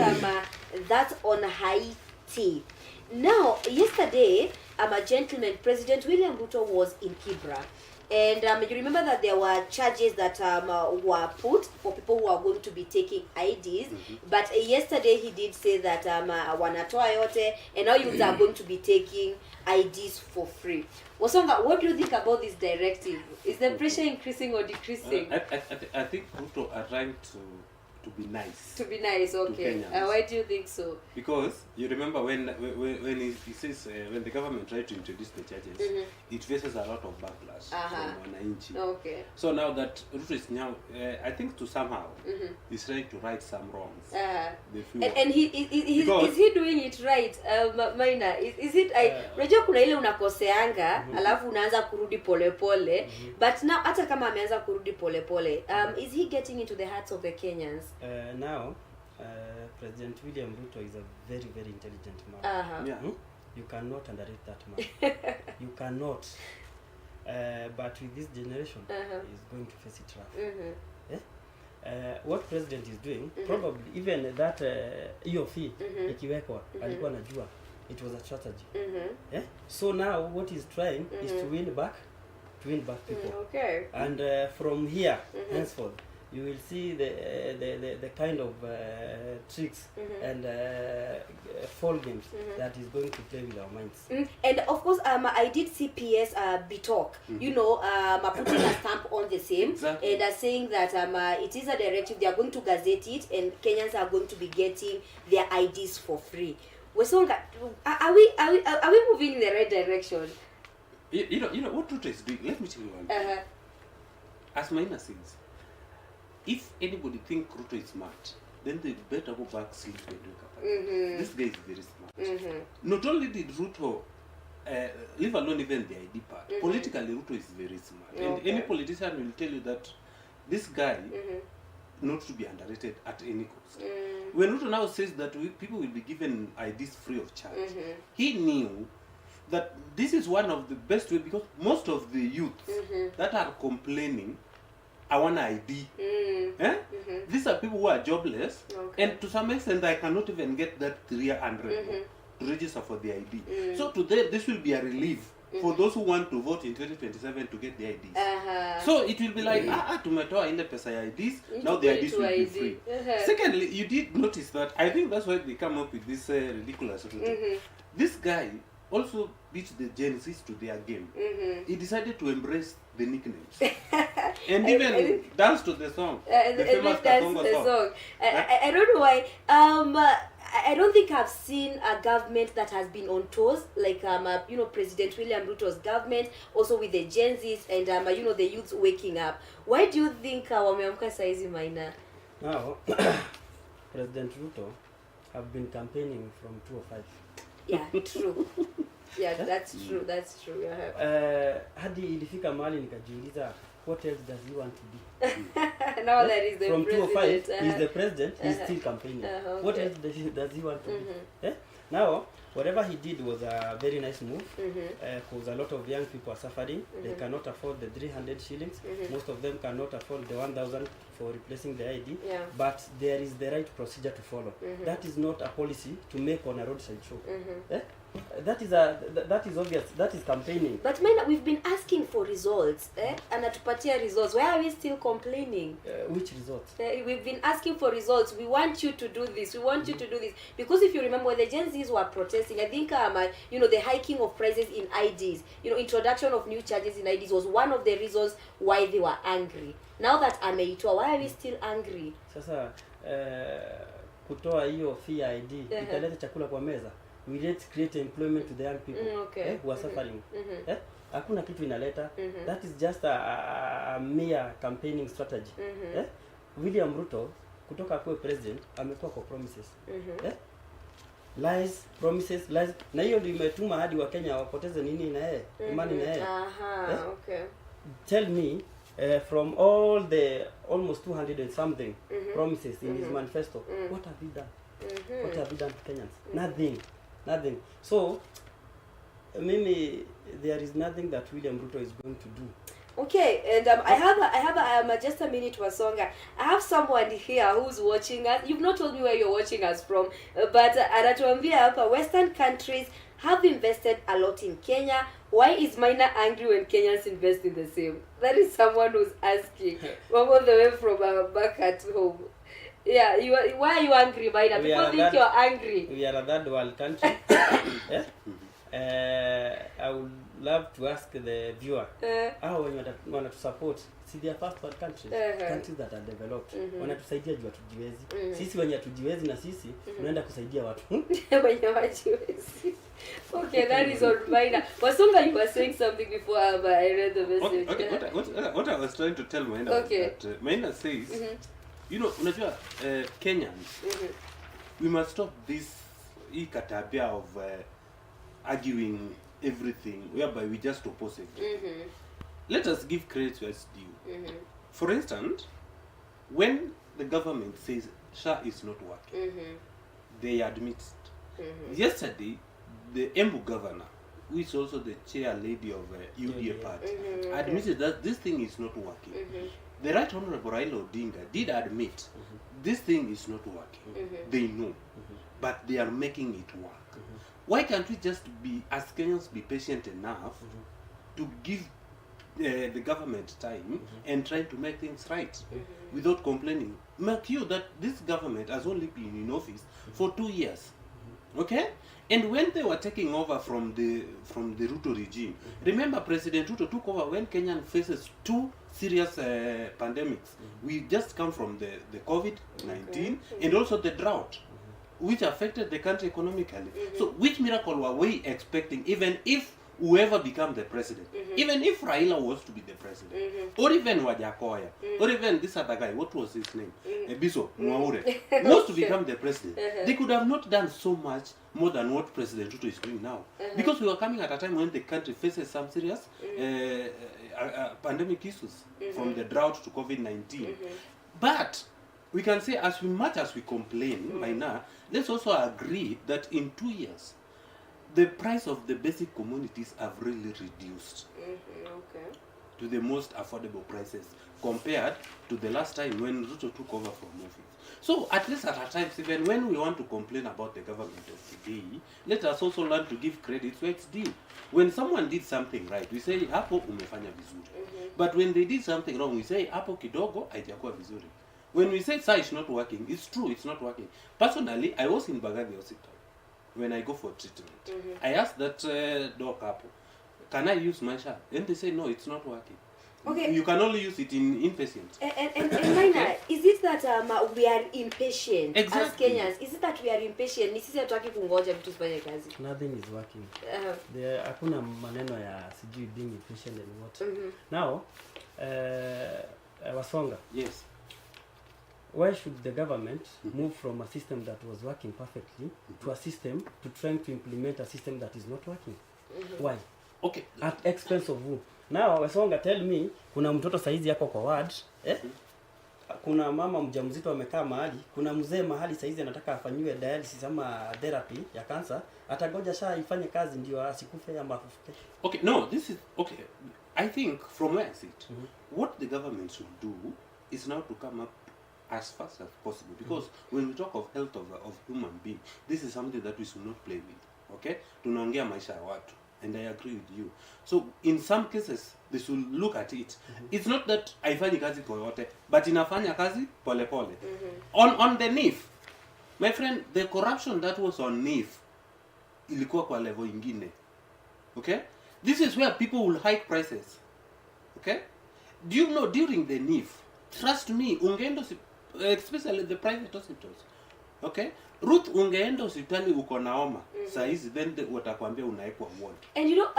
that's on Haiti. Now, yesterday, President William Ruto was in Kibra. And you remember that there were charges that were put for people who are going to be taking IDs. But yesterday he did say that wanatoa yote, and now you are going to be taking IDs for free. Wasonga, what do you think about this directive? Is the pressure increasing or decreasing? I think Ruto are trying to be nice. To be nice, okay. Why do you think so? Because you remember when he says when the government tried to introduce the charges, it faces a lot of backlash from wananchi. Okay. So now that Ruto is now, I think to somehow he's trying to right some wrongs. And is he doing it right, Maina? Is it? Unajua kuna ile unakoseanga alafu unaanza kurudi polepole, but now hata kama ameanza kurudi polepole, is he getting into the hearts of the Kenyans? Now, President William Ruto is a very, very intelligent man. Yeah. You cannot underrate that man. You cannot. But with this generation, he's going to face it rough. What President is doing, probably even that EOF, ikiwekwa, alikuwa anajua, it was a strategy. So now what he's trying is to win back people. Okay. And from here, henceforth, you will see the kind of tricks and fall games that is going to play with our minds. And of course, I did see PS Bitok, putting a stamp on the same, and saying that it is a directive. They are going to gazette it, and Kenyans are going to be getting their IDs for free. Wesonga, are we moving in the right direction? You know what Ruto is doing. Let me tell you one thing. As Maina says, if anybody think Ruto is smart, then they better go back sleep and wake up. This guy is very smart. Not only did Ruto, leave alone even the ID part, politically Ruto is very smart. And any politician will tell you that this guy not to be underrated at any cost. When Ruto now says that people will be given IDs free of charge, he knew that this is one of the best ways, because most of the youth that are complaining, I want ID. These are people who are jobless, and to some extent I cannot even get that 300 to register for the ID. So today this will be a relief for those who want to vote in 2027 to get the IDs. So it will be like, tumetoa ile pesa ya IDs, now the IDs will be free. Secondly, you did notice that, I think that's why they come up with this ridiculous Ruto. This guy also beat the Gen Zs to their game. He decided to embrace the nicknames and even dance to the song, the famous Katongo song. I don't know why. I don't think I've seen a government that has been on toes like you know, President William Ruto's government, also with the Gen Zs and you know, the youths waking up. Why do you think wameamka saizi Maina? Now, President Ruto have been campaigning from 2005. Yeah, true. Yeah, that's true. That's true. Yeah. Hadi ilifika mahali nikajiuliza, what else does he want to do? Now that is the from president. 2005, he's the president, he's still campaigning. Okay. What else does he want to do? Now, whatever he did was a very nice move, because a lot of young people are suffering. They cannot afford the 300 shillings. Most of them cannot afford the 1,000 for replacing the ID. Yeah. But there is the right procedure to follow. That is not a policy to make on a roadside show. That is obvious. That is campaigning. But Maina, we've been asking for results, anatupatia results. Why are we still complaining? Which results? We've been asking for results. We want you to do this. We want you to do this. Because if you remember, when the Gen Zs were protesting, I think you know, the hiking of prices in IDs, you know, introduction of new charges in IDs was one of the reasons why they were angry. Now that ameitwa, why are we still angry? Sasa kutoa hiyo fee ID italeta chakula kwa meza. We let's create employment to the young people who are suffering. Hakuna kitu inaleta. That is just a mere campaigning strategy. William Ruto kutoka kuwe president amekuwa kwa promises. Lies, promises, lies. Na hiyo ndio imetuma hadi wa Kenya wapoteze nini na yeye, imani na yeye. Okay. Tell me, from all the almost 200 and something promises in his manifesto, what have he done? What have he done to Kenyans? Nothing. So, maybe there is nothing that William Ruto is going to do. Okay, and I have just a minute, Wasonga. I have someone here who's watching us. You've not told me where you're watching us from, but anatuambia hapa, Western countries have invested a lot in Kenya. Why is Maina angry when Kenyans invest in the same? That is someone who's asking. All the way from back at home. Yeah, why are you angry, Maina? People think you're angry. We are a third world country. I would love to ask the viewer, how when you want to support, see they are first world countries, countries that are developed. Wanatusaidia juu hatujiwezi. Sisi wenye hatujiwezi na sisi tunaenda kusaidia watu. Wenye hawajiwezi. Okay, that is all Maina. Wasonga, you were saying something before I read the message. Okay, what I was trying to tell Maina was that Maina says, you know, unajua Kenyans, we must stop this katabia of arguing everything, whereby we just oppose everything. Let us give credit where it's due. For instance, when the government says SHA is not working, they admit it. Yesterday, the Embu governor, who is also the chair lady of UDA party, admitted that this thing is not working. The Right Honorable Raila Odinga did admit this thing is not working. They know, but they are making it work. Why can't we just be, as Kenyans, be patient enough to give the government time and try to make things right without complaining? Mark you that this government has only been in office for 2 years, okay? And when they were taking over from the Ruto regime, remember President Ruto took over when Kenya faces 2 serious pandemics. We just come from the COVID-19 and also the drought, which affected the country economically. So which miracle were we expecting, even if whoever become the president, even if Raila was to be the president, or even Wajakoya, or even this other guy, what was his name? Ebiso Mwaure, was to become the president, they could have not done so much more than what President Ruto is doing now. Because we were coming at a time when the country faces some serious pandemic issues, from the drought to COVID-19. But we can say, as much as we complain by now, let's also agree that in 2 years, the price of the basic commodities have really reduced to the most affordable prices compared to the last time when Ruto took over from office. So at least at times, even when we want to complain about the government of today, let us also learn to give credit where it's due. When someone did something right, we say, hapo umefanya vizuri. But when they did something wrong, we say, hapo kidogo haijakuwa vizuri. When we say SHA is not working, it's true, it's not working. Personally, I was in Bagavi Hospital when I go for treatment. I asked that doc, can I use my SHA? And they say, no, it's not working. Okay. You can only use it in inpatient. And Minor, is it that we are impatient Exactly. as Kenyans? Is it that we are impatient? Ni sisi hatutaki kungoja vitu zifanye kazi. Nothing is working. Uh-huh. There hakuna maneno ya sijui being efficient and what. Now, Wasonga. Yes. Why should the government move from a system that was working perfectly to a system to trying to implement a system that is not working? Why? Okay. At expense of who? Now, Wasonga, tell me, kuna mtoto saizi yako kwa ward, kuna mama mjamzito amekaa mahali, kuna mzee mahali saizi anataka afanyiwe dialysis ama therapy ya cancer, atagoja sha ifanye kazi ndio asikufe ama afufuke. Okay, no, this is okay. I think from where I sit, what the government should do is now to come up as fast as possible, because when we talk of health of human being, this is something that we should not play with. Okay, tunaongea maisha ya watu, and I agree with you. So in some cases they should look at it. It's not that haifanyi kazi kwa yote, but inafanya kazi pole pole. On the NIF, my friend, the corruption that was on NIF ilikuwa kwa level ingine. Okay, this is where people will hike prices. Okay, do you know during the NIF, trust me, ungeenda especially the private hospitals, okay, Ruth, ungeenda hospitali uko na homa saa hizi, then watakwambia unaekwa ward. And you know,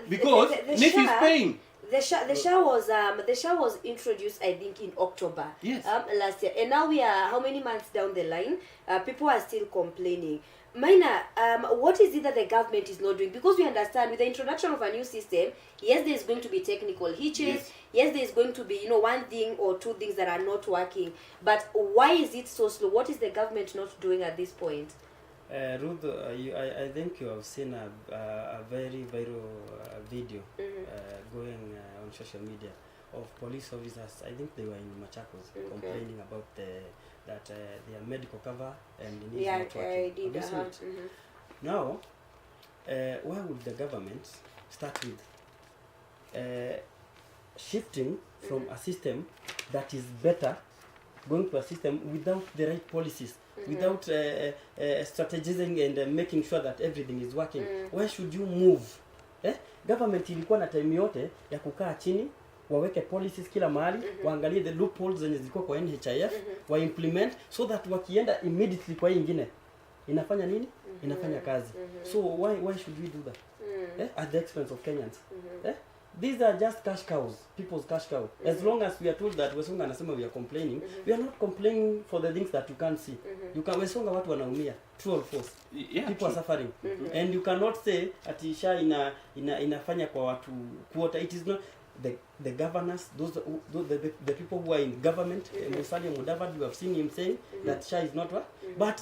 because NIF is paying. The SHA was introduced, I think, in October. Yes. Last year, and now we are how many months down the line? People are still complaining. Minor, what is it that the government is not doing? Because we understand with the introduction of a new system, yes, there is going to be technical hitches. Yes, there is going to be, one thing or two things that are not working. But why is it so slow? What is the government not doing at this point? Ruth, I think you have seen a very viral video going on social media of police officers. I think they were in Machakos complaining about that their medical cover and the Yeah, not I working. did. Now, why would the government start with shifting from a system that is better, going to a system without the right policies, without strategizing and making sure that everything is working? Why should you move? Government ilikuwa na time yote ya kukaa chini, waweke policies kila mahali, waangalie the loopholes zenye zilikuwa kwa NHIF, wa implement so that wakienda immediately kwa ingine inafanya nini? Inafanya kazi. So why should we do that? At the expense of Kenyans? These are just cash cows, people's cash cow. As long as we are told that Wesonga anasema we are complaining, we are not complaining for the things that you can't see. You can Wesonga watu wanaumia, true or false. People are suffering. And you cannot say ati SHA inafanya kwa watu kuota. It is not the governors, the people who are in government. Musalia Mudavadi, you have seen him saying that SHA is not what, but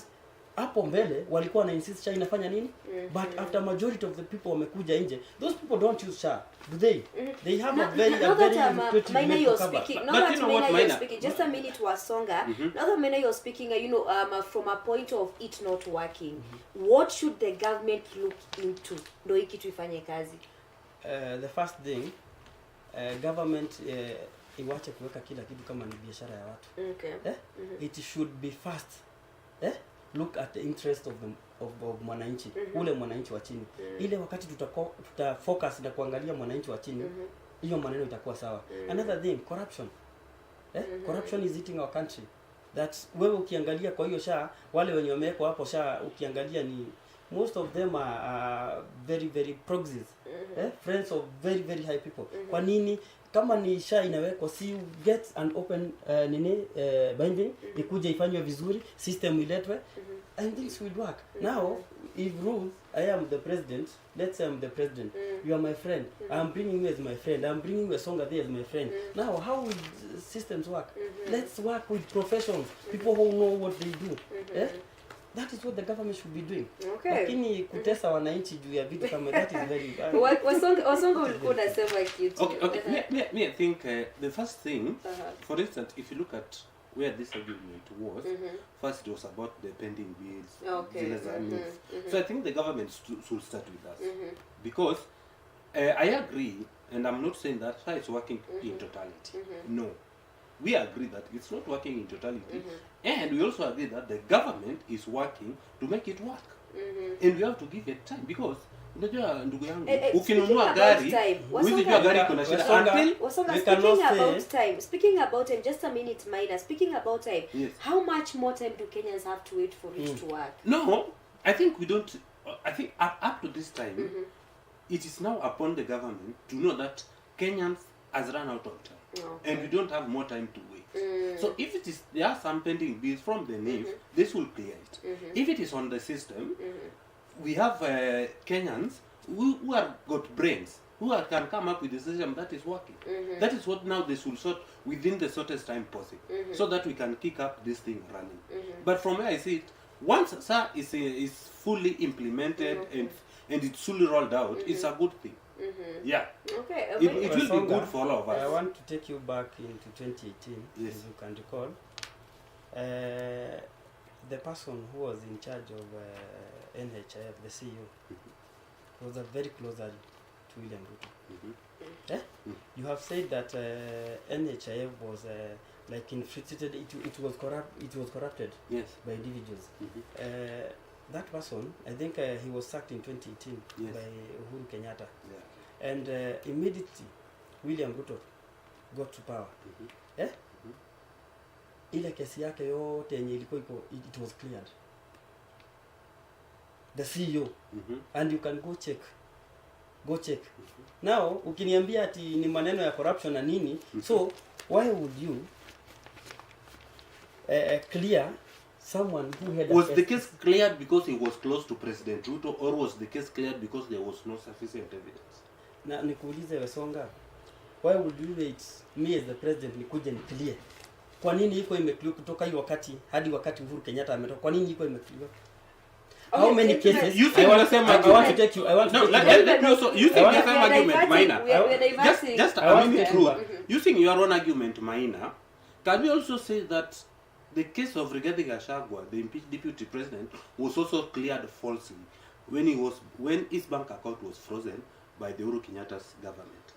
hapo mbele walikuwa na insist SHA inafanya nini, but after majority of the people wamekuja nje, those people don't use SHA, do they? They have a very Minor, you're speaking. Now that you know Minor, what, you're speaking. Just a minute, Wasonga. Now that Minor, you're speaking. From a point of it not working, what should the government look into? Ndio hiki tuifanye kazi. The first thing, government iwache kuweka kila kitu kama ni biashara ya watu. Okay. It should be fast. Look at the interest of mwananchi, ule mwananchi wa chini. Ile wakati tuta focus na kuangalia mwananchi wa chini, hiyo maneno itakuwa sawa. Another thing, corruption. Corruption is eating our country. That wewe ukiangalia kwa hiyo SHA, wale wenye wamewekwa hapo SHA ukiangalia ni most of them are very very proxies. Friends of very very high people. Kwa nini kama ni SHA inawekwa, si you get an open binding, ikuje ifanywe vizuri, system iletwe, and things will work. Now, if Ruth, I am the president, let's say I'm the president, you are my friend, I'm bringing you as my friend, I'm bringing you a song there as my friend. Now, how will systems work? Let's work with professionals, people who know what they do. That is what the government should be doing. Okay. Lakini kutesa wananchi juu ya vitu kama that is very bad. Wasonga ulikuwa unasema kitu. Okay. Me I think the first thing, for instance, if you look at where this argument was, first it was about the pending bills. Okay. So I think the government should start with us. Because I agree, and I'm not saying that SHA is working in totality. No. We agree that it's not working in totality, and we also agree that the government is working to make it work. And we have to give it time, because Unajua ndugu yangu, speaking ukinunua about gari, time, huwezi jua gari kuna shida until Wasonga, We speaking cannot about say- time, speaking about time, just a minute, Minor. Speaking about time, Yes. how much more time do Kenyans have to wait for it to work? No, I think we don't. I think up to this time, it is now upon the government to know that Kenyans has run out of time, and we don't have more time to wait. So if it is there are some pending bills from the NIF, this will clear it. If it is on the system, we have Kenyans who are got brains who can come up with a system that is working. That is what now they should sort within the shortest time possible, so that we can kick up this thing running. But from where I see it, once SAR is fully implemented and it's fully rolled out, it's a good thing. Yeah, Okay. it will be good for all of us. I want to take you back into 2018, Yes. as you can recall. The person who was in charge of NHIF, the CEO, was a very close ally to William Ruto. Eh? You have said that NHIF was like infiltrated. It was corrupted Yes. by individuals. That person, I think he was sacked in 2018 Yes. by Uhuru Kenyatta. Yeah. And immediately William Ruto got to power. Ile kesi yake yote yenye ilikuwa it was cleared. The CEO. And you can go check. Now ukiniambia ati ni maneno ya corruption na nini, so why would you clear someone who had Was the case cleared because he was close to President Ruto, or was the case cleared because there was no sufficient evidence? Na nikuulize Wesonga, why would you wait me as the president nikuje ni clear? Kwa nini iko imeclear kutoka hiyo wakati hadi wakati Uhuru Kenyatta ametoka? Kwa nini iko imeclear? How many cases? You think the same I argument? want to take you. No, let me also. You think the same argument, minor? We're diverting. Just I want a minute, to- Ruth. You think your own argument minor? Can we also say that the case of Rigathi Gachagua, the impeached deputy president, was also cleared falsely when his bank account was frozen by the Uhuru Kenyatta's government?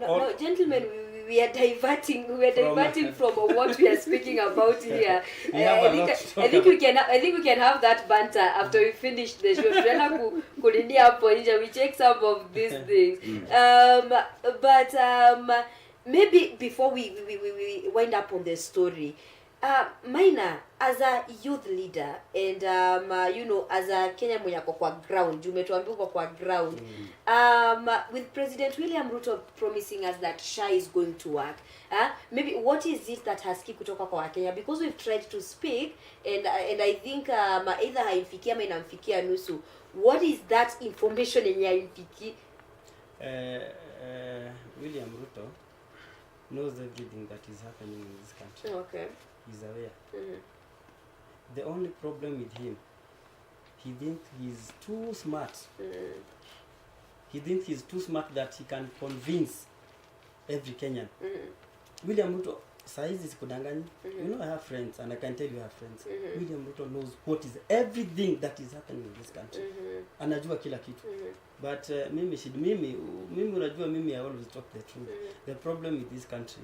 No, gentlemen, we are diverting. We are diverting from what we are speaking about here. We have a lot to talk I think we can have that banter after we finish the show. Tunaenda kulindia hapo nje. We check some of these things. But maybe before we wind up on the story, Maina, as a youth leader and as a Kenya mwenye ako kwa ground, umetuambia uko kwa ground, with President William Ruto promising us that SHA is going to work, maybe what is it that has kicked kutoka kwa Kenya? Because we've tried to speak and I think either haimfikia ama inamfikia nusu. What is that information yenye haimfikii? William Ruto knows everything that is happening in this country. Okay. He's aware. The only problem with him, he thinks he's too smart. He thinks he's too smart that he can convince every Kenyan. William Ruto, saizi sikudanganyi. You know I have friends and I can tell you I have friends. William Ruto knows what is everything that is happening in this country. Anajua kila kitu. But mimi unajua mimi I always talk the truth. The problem with this country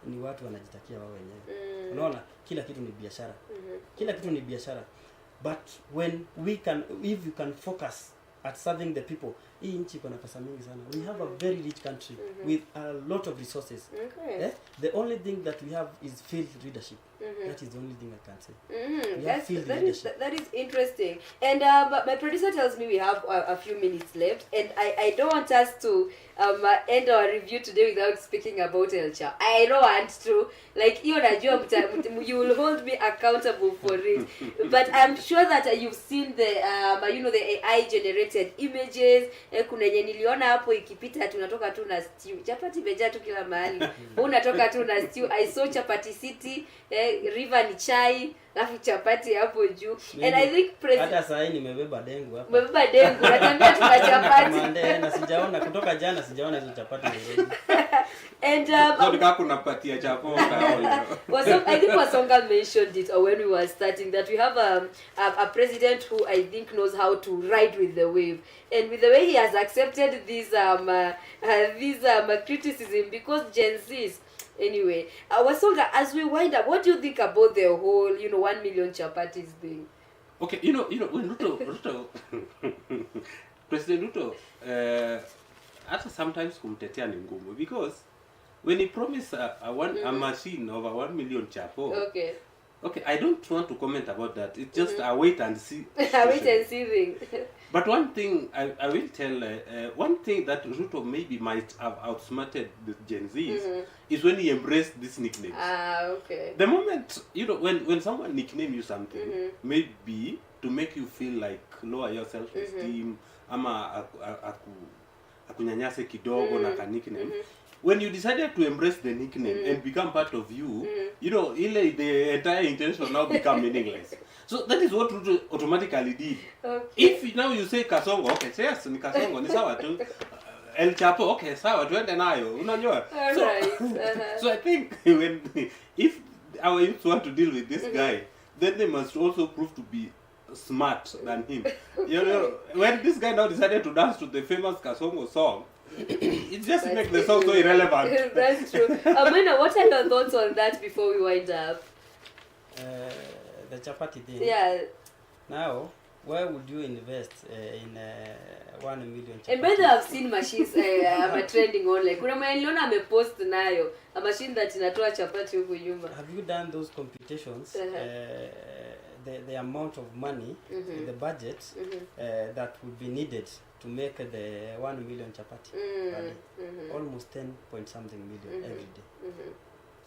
ni watu wanajitakia wao wenyewe. Unaona kila kitu ni biashara. Kila kitu ni biashara. But if you can focus at serving the people, hii nchi iko na pesa mingi sana. We have a very rich country with a lot of resources. Okay. The only thing that we have is failed leadership. That is the only thing I can say. That is interesting. And my producer tells me we have a few minutes left, and I don't want us to end our review today without speaking about Elcha. I don't want to. Like, you will hold me accountable for it. But I'm sure that you've seen the AI generated images. Kuna yenye niliona hapo ikipita tunatoka tu na stew. Chapati imejaa tu kila mahali. Unatoka tu na stew. I saw Chapati City, River ni chai, alafu chapati hapo juu. And I think hata saa hii nimebeba dengu hapa. Umebeba dengu, natambia tuna chapati. Mande na sijaona kutoka jana sijaona hizo chapati nzuri. And kunapatia chapo I think Wasonga mentioned it when we were starting that we have a president who I think knows how to ride with the wave, and with the way he has accepted these criticism because Gen Zs. Anyway, Wasonga, as we wind up, what do you think about the whole 1 million chapatis thing? Okay, when Ruto President Ruto, hata sometimes kumtetea ni ngumu because when he promised a machine over 1 million chapo. Okay, I don't want to comment about that. It's just a wait and see. A wait and see thing. But one thing I will tell, one thing that Ruto maybe might have outsmarted the Gen Zs is when he embraced these nicknames. Okay. The moment, when someone nickname you something, maybe to make you feel like lower your self-esteem, ama akunyanyase kidogo na ka nickname. When you decided to embrace the nickname and become part of you, the entire intention now become meaningless. So that is what Ruto automatically did. Okay. If now you say Kasongo, okay, yes, ni Kasongo, ni sawa tu. El Chapo, okay, sawa, tuende nayo. Unajua? So I think if our youth want to deal with this guy, then they must also prove to be smart than him. When this guy now decided to dance to the famous Kasongo song, it just makes the song so irrelevant. That's true. Amina, what are your thoughts on that before we wind up? The chapati thing. Yeah. Now, where would you invest in 1 million chapati? And by the way, I've seen machines trending online. Kuna mwenye niliona amepost nayo a machine that inatoa chapati huko nyuma. Have you done those computations? The amount of money, the budget that would be needed to make the 1 million chapati per day. Almost 10 point something million every day.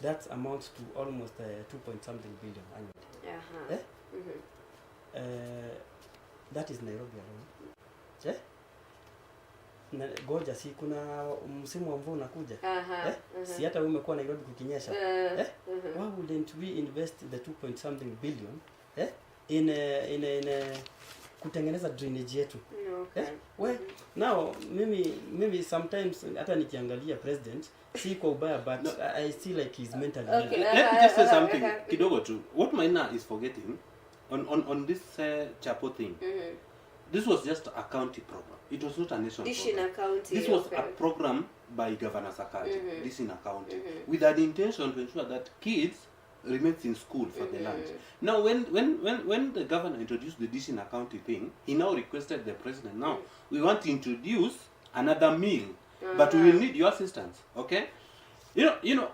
That amounts to almost 2 point something billion annually. That is Nairobi alone. Goja, si kuna msimu wa mvua unakuja. Si hata umekuwa Nairobi kukinyesha. Why wouldn't we invest the 2 point something billion in kutengeneza drainage yetu? Well, now maybe sometimes hata nikiangalia president si kwa ubaya, but no, I see like he's mentally let me just say something kidogo tu. What Maina is forgetting on this chapo thing, this was just a county program. It was not a national program. This was a program by Governor Sakaja, this in a county, with an intention to ensure that kids remains in school for the lunch. Now, when the governor introduced the dish in a county thing, he now requested the president, now, we want to introduce another meal, but we will need your assistance, okay? You know,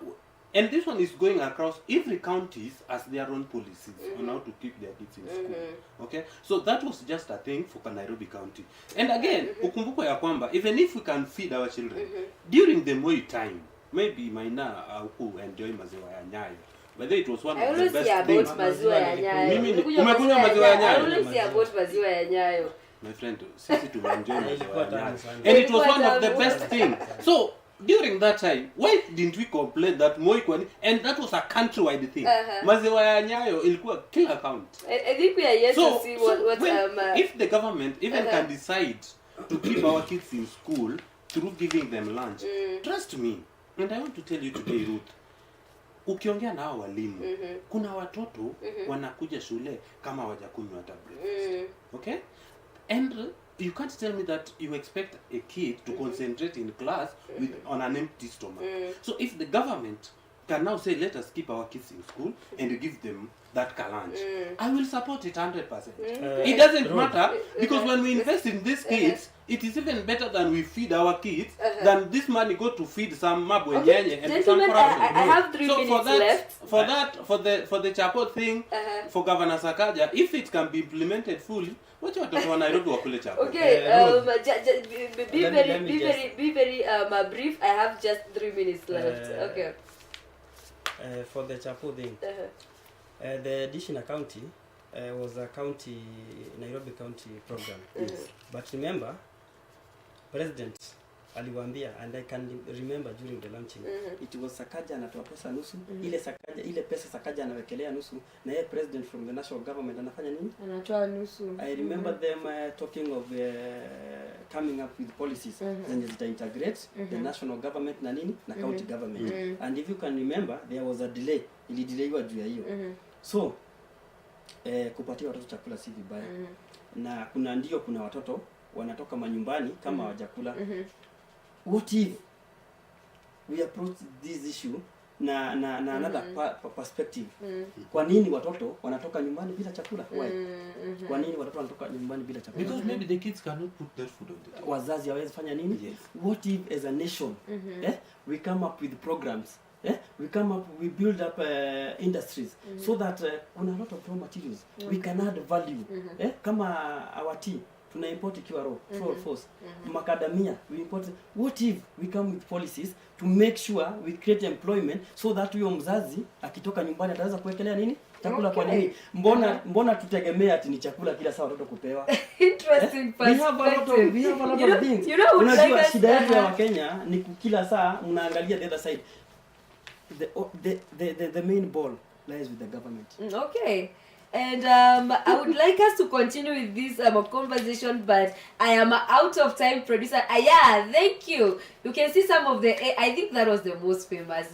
and this one is going across every counties as their own policies on how to keep their kids in school, okay? So that was just a thing for Nairobi County. And again, ukumbuko ya kwamba, even if we can feed our children, during the Moi time, maybe Maina who enjoy maziwa ya Nyayo, whether it was one of the best things. Maziwa ya Nyayo. Umekunywa maziwa ya Nyayo? I always say about maziwa ya Nyayo. My friend, sisi tumenjoy maziwa ya Nyayo. And it was one of the best things. So, during that time, why didn't we complain that Moi kwani, and that was a countrywide thing. Maziwa ya Nyayo ilikuwa kila county. I think we are yet to see what if the government even can decide to keep our kids in school through giving them lunch, trust me, and I want to tell you today, Ruth, ukiongea na hao walimu, kuna watoto wanakuja shule kama hawajakunywa hata breakfast. Okay? And you can't tell me that you expect a kid to concentrate in class on an empty stomach. So if the government can now say, let us keep our kids in school and give them that lunch, I will support it 100%. It doesn't matter, because when we invest in these kids, it is even better than we feed our kids than this money go to feed some mabwenyenye and some corruption. I have 3 minutes left. For the chapo thing, for Governor Sakaja, if it can be implemented fully, what you watoto wa Nairobi wakule chapo? Okay, be very brief. I have just 3 minutes left. Okay. For the chapo thing, the Dishina County was a Nairobi County program. But remember, President aliwaambia, and I can remember during the launching, it was Sakaja anatoa pesa nusu, ile pesa Sakaja anawekelea nusu, na yeye president from the national government anafanya nini? Anatoa nusu. I remember them talking of coming up with policies zenye zita integrate the national government na nini na county government. And if you can remember, there was a delay, ilidelaywa juu ya hiyo. So kupatia watoto chakula si vibaya. Na kuna watoto wanatoka manyumbani kama hawajakula. What if we approach this issue na another perspective. Kwa nini watoto wanatoka nyumbani bila chakula? Why? Kwa nini watoto wanatoka nyumbani bila chakula? Because maybe the kids cannot put their food on the table. Wazazi hawezi fanya nini? Yes. What if as a nation we come up with programs, we build up industries so that on a lot of raw materials we can add value. Kama our tea tuna import ikiwa raw, true or false. Macadamia we import. What if we come with policies to make sure we create employment so that huyo mzazi akitoka nyumbani ataweza kuwekelea nini? Chakula. Kwa nini? Mbona tutegemea ati ni chakula kila saa watoto kupewa? Interesting perspective. We have a lot of things. Unajua shida yetu ya Wakenya ni kila saa mnaangalia the other side. The main ball lies with the government. Okay. And I would like us to continue with this conversation, but I am out of time, producer. Yeah, thank you. You can see some of the, I think that was the most famous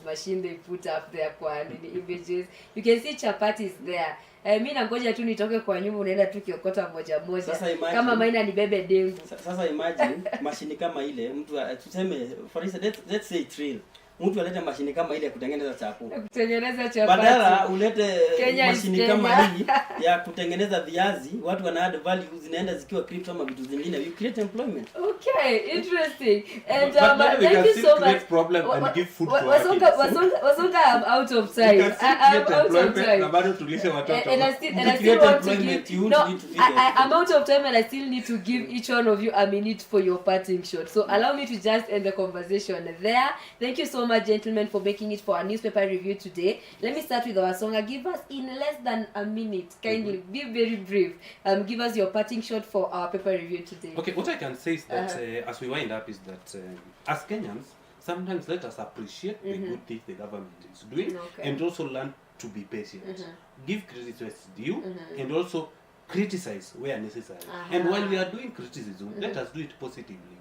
machine they put up there kwa images. You can see chapatis there. Mimi nangoja tu nitoke kwa nyumba, unaenda tu kiokota moja moja. Kama Maina nibebe dengu. Sasa imagine mashini kama ile, mtu tuseme for instance, let's say trail. Mtu alete mashini kama ile ya kutengeneza chapati. Badala ulete mashini kama hii ya kutengeneza viazi, watu wana add value, zinaenda zikiwa crypto ama vitu zingine. You create employment. Okay, interesting. And thank you so much. Problem and give food to Wasonga, I'm out of time. I'm out of time. And I still want to give. No, I'm out of time, and I still need to give each one of you a minute for your parting shot. So allow me to just end the conversation there. Thank you so much, gentlemen, for making it for our newspaper review today. Let me start with our song. Give us in less than a minute. Kindly be very brief. Give us your parting shot for our paper review today. Okay, what I can say is that as we wind up is that as Kenyans, sometimes let us appreciate the good things the government is doing, and also learn to be patient. Give credit where it's due, and also criticize where necessary. And while we are doing criticism, let us do it positively.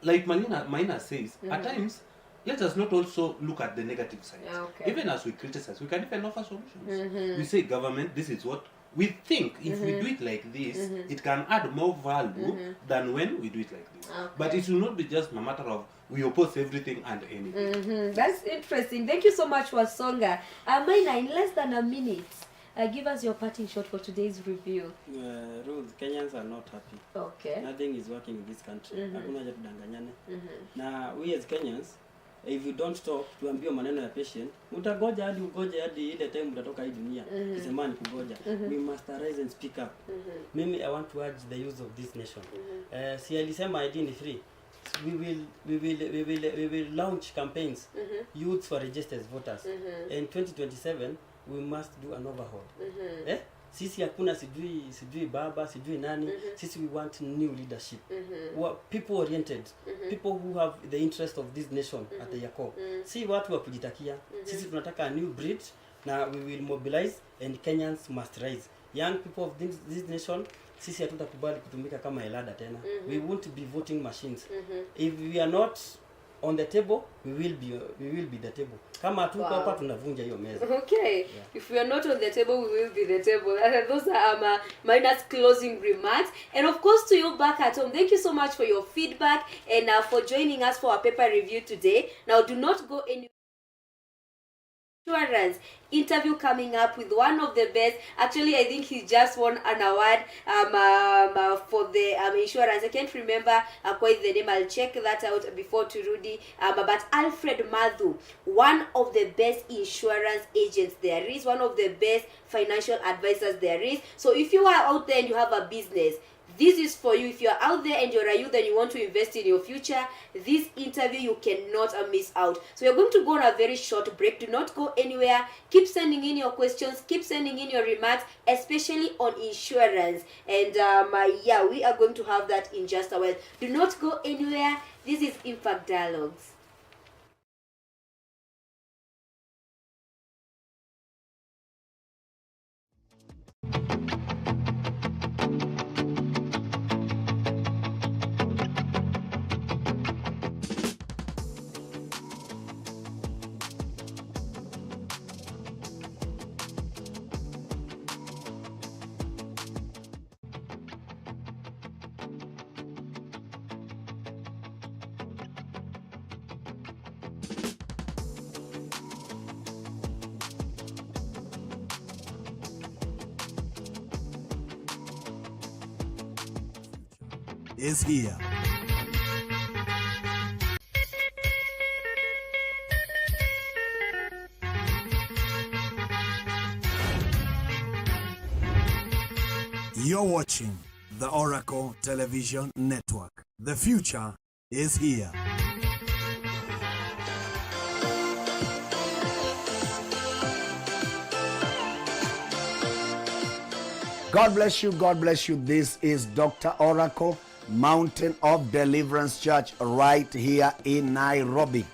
Like Maina says, at times, let us not also look at the negative side. Even as we criticize, we can even offer solutions. We say, government, this is what we think. If we do it like this, it can add more value than when we do it like this. But it will not be just a matter of we oppose everything and anything. That's interesting. Thank you so much, Wasonga. Maina, in less than a minute, give us your parting shot for today's review. Ruth, Kenyans are not happy. Okay. Nothing is working in this country. Hakuna haja tudanganyane. Na we as Kenyans, if you don't stop tuambie maneno ya patient, utagoja hadi ugoje hadi ile time utatoka hii dunia. Kisemani kugoja. We must arise and speak up. Mimi, I want to urge the youth of this nation. Si alisema ID ni free. We will launch campaigns. Youth for registered voters. In 2027 we must do an overhaul. Sisi hakuna sijui baba, sijui nani. Sisi we want new leadership. People oriented. People who have the interest of this nation at their core. Si watu wa kujitakia. Sisi tunataka a new breed, na we will mobilize, and Kenyans must rise. Young people of this nation, sisi hatutakubali kutumika kama elada tena. We won't be voting machines. If we are not on the table, we will be the table. Kama tuko hapa tunavunja hiyo meza. Okay. Yeah. If we are not on the table, we will be the table. Those are Maina's closing remarks. And of course, to you back at home, thank you so much for your feedback and for joining us for our paper review today. Now, do not go anywhere. Insurance interview coming up with one of the best. Actually, I think he just won an award for the insurance. I can't remember quite the name. I'll check that out before to Rudy. But Alfred Madhu, one of the best insurance agents there is, one of the best financial advisors there is. So if you are out there and you have a business, this is for you. If you're out there and you're a youth and you want to invest in your future, this interview you cannot miss out. So we're going to go on a very short break. Do not go anywhere. Keep sending in your questions. Keep sending in your remarks, especially on insurance. And yeah, we are going to have that in just a while. Do not go anywhere. This is Impact Dialogues. is here. You're watching the Oracle Television Network. The future is here. God bless you. God bless you. This is Dr. Oracle, Mountain of Deliverance Church, right here in Nairobi.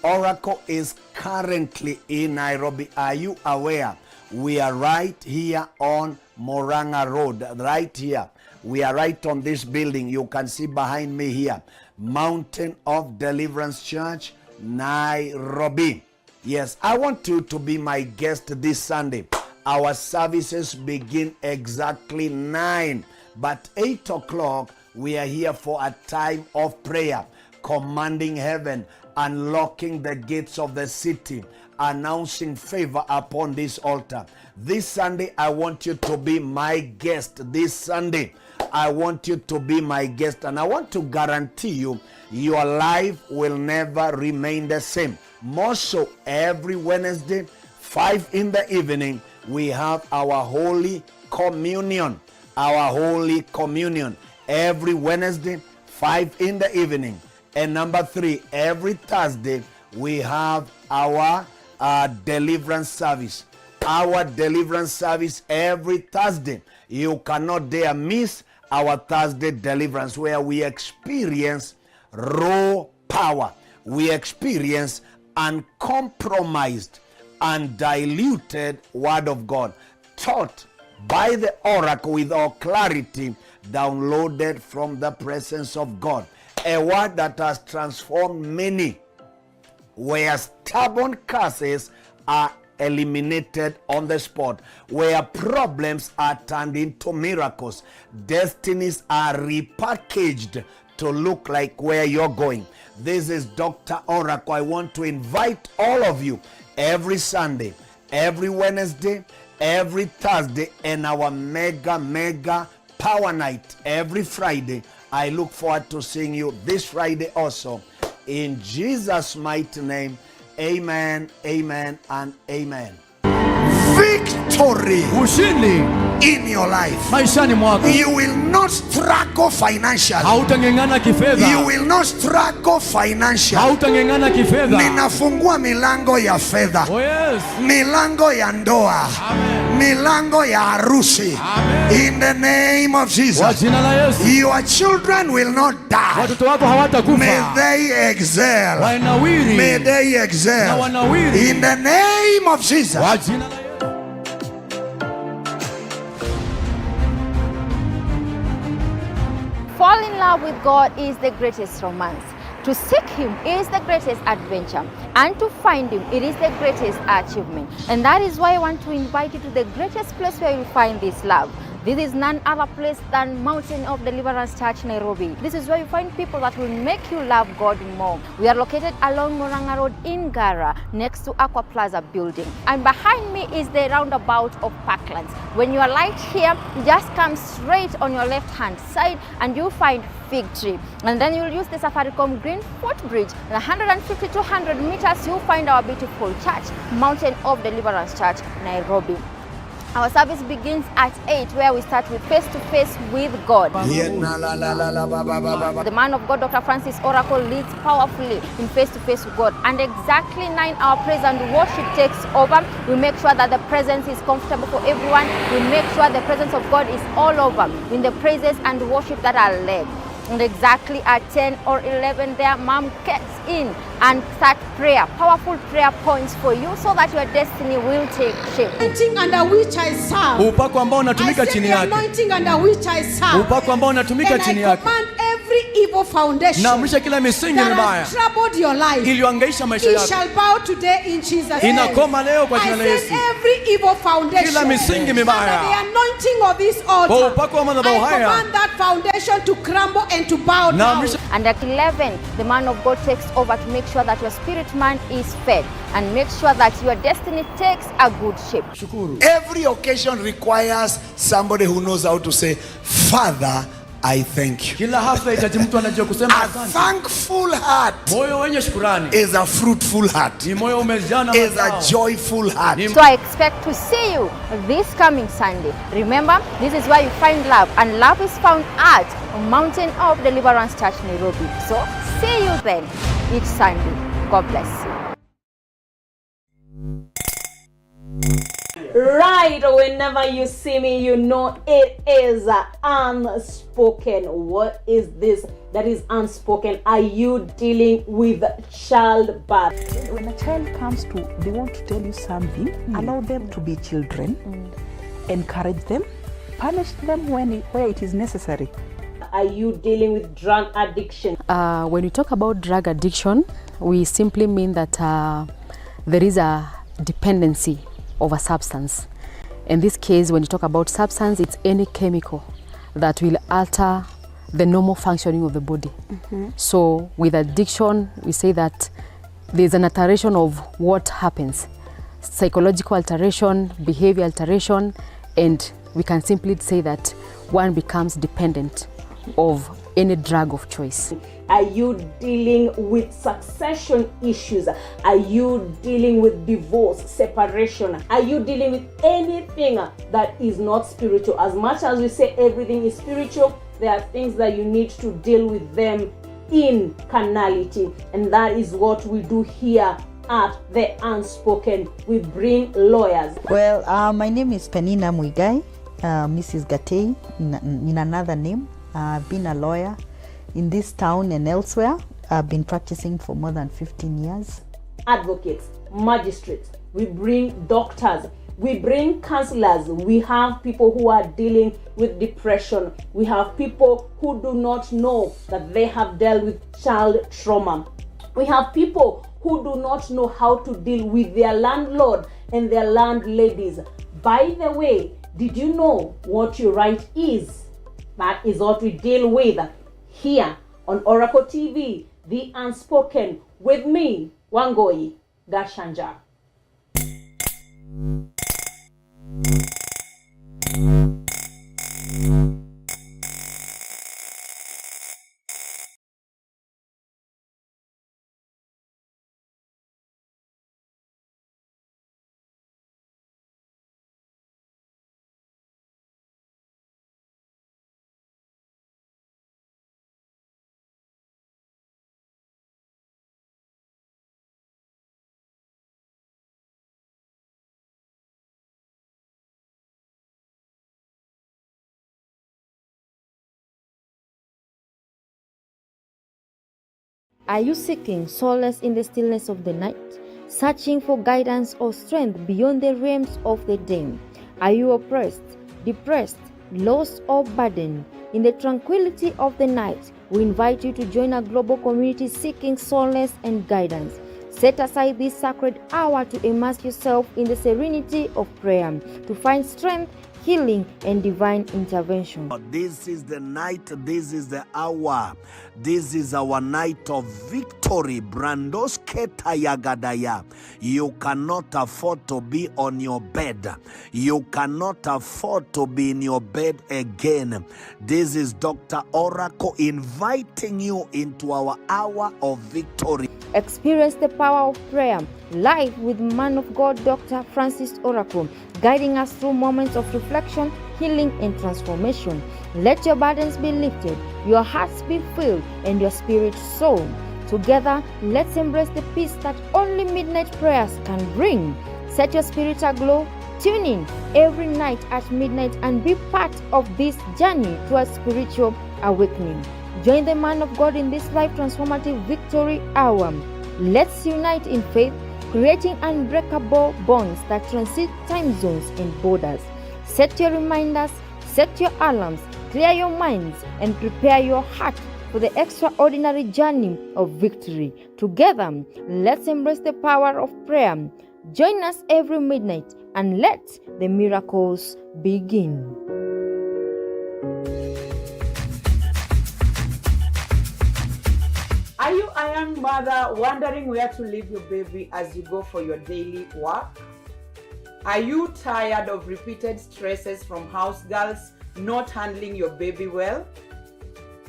Oracle is currently in Nairobi. Are you aware? We are right here on Moranga Road, right here. We are right on this building. You can see behind me here, Mountain of Deliverance Church, Nairobi. Yes, I want you to be my guest this Sunday. Our services begin exactly 9, but 8 o'clock we are here for a time of prayer, commanding heaven, unlocking the gates of the city, announcing favor upon this altar. This Sunday, I want you to be my guest. This Sunday, I want you to be my guest, and I want to guarantee you, your life will never remain the same. More so, every Wednesday, 5 in the evening, we have our Holy Communion. Our Holy Communion. Every Wednesday, 5 in the evening. And number 3, every Thursday, we have our deliverance service. Our deliverance service every Thursday. You cannot dare miss our Thursday deliverance, where we experience raw power. We experience uncompromised, undiluted word of God, taught by the oracle with all clarity, downloaded from the presence of God. A word that has transformed many, where stubborn curses are eliminated on the spot, where problems are turned into miracles, destinies are repackaged to look like where you're going. This is Dr. Oracle. I want to invite all of you every Sunday, every Wednesday, every Thursday, and our mega power night every Friday. I look forward to seeing you this Friday also. In Jesus' mighty name, amen, amen, and amen. Victory Ushindi in your life. maishani mwako. You will not struggle financially. Hautang'eng'ana kifedha. You will not struggle financially. Hautang'eng'ana kifedha. Ninafungua milango ya fedha. Oh yes. Milango ya ndoa. Amen. Milango ya harusi. Amen. In the name of Jesus. Kwa jina la Yesu. Your children will not die. Watoto wako hawatakufa. May they excel. Wanawiri. May they excel. Na wanawiri. In the name of Jesus. Kwa jina la Yesu. Fall in love with God is the greatest romance. To seek Him is the greatest adventure. And to find Him, it is the greatest achievement. And that is why I want to invite you to the greatest place where you'll find this love. This is none other place than Mountain of Deliverance Church, Nairobi. This is where you find people that will make you love God more. We are located along Moranga Road in Gara, next to Aqua Plaza building. And behind me is the roundabout of Parklands. When you are right here, you just come straight on your left-hand side and you find Fig Tree. And then you'll use the Safaricom Green Footbridge. 150 to 200 meters, you'll find our beautiful church, Mountain of Deliverance Church, Nairobi. Our service begins at 8, where we start with face-to-face with God. The man of God, Dr. Francis Oracle, leads powerfully in face-to-face with God. And exactly 9, our praise and worship takes over. We make sure that the presence is comfortable for everyone. We make sure the presence of God is all over in the praises and worship that are led. And exactly at 10 or 11 there, Mom gets in and start prayer, powerful prayer points for you, so that your destiny will take shape. Anointing under which I serve. Upako ambao I unatumika said chini the yake. anointing under which I serve. Upako ambao unatumika And chini I yake. command every evil foundation Naamrisha kila misingi that mibaya has troubled your life. iliyoangaisha maisha It yako. shall bow today in Jesus' name. Inakoma leo kwa jina I la said Yesu. every evil foundation Kila misingi under mibaya. the anointing of this Kwa altar, upako wa madhabahu I haya. command that foundation to crumble and to bow down. Naamrisha And at 11, the man of God takes over to make sure that your spirit man is fed and make sure that your destiny takes a good shape. Every occasion requires somebody who knows how to say, Father, I thank you. Kila hafla itaji mtu anajua kusema A asante. thankful heart Moyo wenye shukrani is a fruitful heart, ni moyo umejaa na is a mazao. joyful heart. So I expect to see you this coming Sunday. Remember, this is where you find love, and love is found at Mountain of Deliverance Church, Nairobi. So see you then each Sunday. God bless you. Right, whenever you see me, you know it is unspoken. What is this that is unspoken? Are you dealing with childbirth? When a child comes to, they want to tell you something, allow them to be children, encourage them, punish them where it is necessary. Are you dealing with drug addiction? When we talk about drug addiction, we simply mean that there is a dependency of a substance. In this case, when you talk about substance, it's any chemical that will alter the normal functioning of the body. So with addiction, we say that there's an alteration of what happens. Psychological alteration, behavior alteration, and we can simply say that one becomes dependent of any drug of choice. Are you dealing with succession issues? Are you dealing with divorce, separation? Are you dealing with anything that is not spiritual? As much as we say everything is spiritual, there are things that you need to deal with them in carnality. And that is what we do here at The Unspoken. We bring lawyers. Well, my name is Penina Muigai, Mrs. Gatei, in another name. I've been a lawyer in this town and elsewhere. I've been practicing for more than 15 years. Advocates, magistrates, we bring doctors, we bring counselors, we have people who are dealing with depression, we have people who do not know that they have dealt with child trauma, we have people who do not know how to deal with their landlord and their landladies. By the way, did you know what your right is? That is what we deal with here on Oracle TV, The Unspoken, with me, Wangoi Gashanja. Are you seeking solace in the stillness of the night, searching for guidance or strength beyond the realms of the day? Are you oppressed, depressed, lost, or burdened? In the tranquility of the night, we invite you to join a global community seeking solace and guidance. Set aside this sacred hour to immerse yourself in the serenity of prayer, to find strength, healing, and divine intervention. This is the night, this is the hour, this is our night of victory. Brandos Ketayagadaya. You cannot afford to be on your bed. You cannot afford to be in your bed again. This is Dr. Oracle inviting you into our hour of victory. Experience the power of prayer live with man of God, Dr. Francis Oracle, guiding us through moments of reflection, healing, and transformation. Let your burdens be lifted, your hearts be filled, and your spirit soar. Together, let's embrace the peace that only midnight prayers can bring. Set your spirit aglow. Tune in every night at midnight and be part of this journey towards spiritual awakening. Join the man of God in this life transformative victory hour. Let's unite in faith, creating unbreakable bonds that transcend time zones and borders. Set your reminders, set your alarms, clear your minds, and prepare your heart for the extraordinary journey of victory. Together, let's embrace the power of prayer. Join us every midnight and let the miracles begin. Are you a young mother wondering where to leave your baby as you go for your daily work? Are you tired of repeated stresses from house girls not handling your baby well?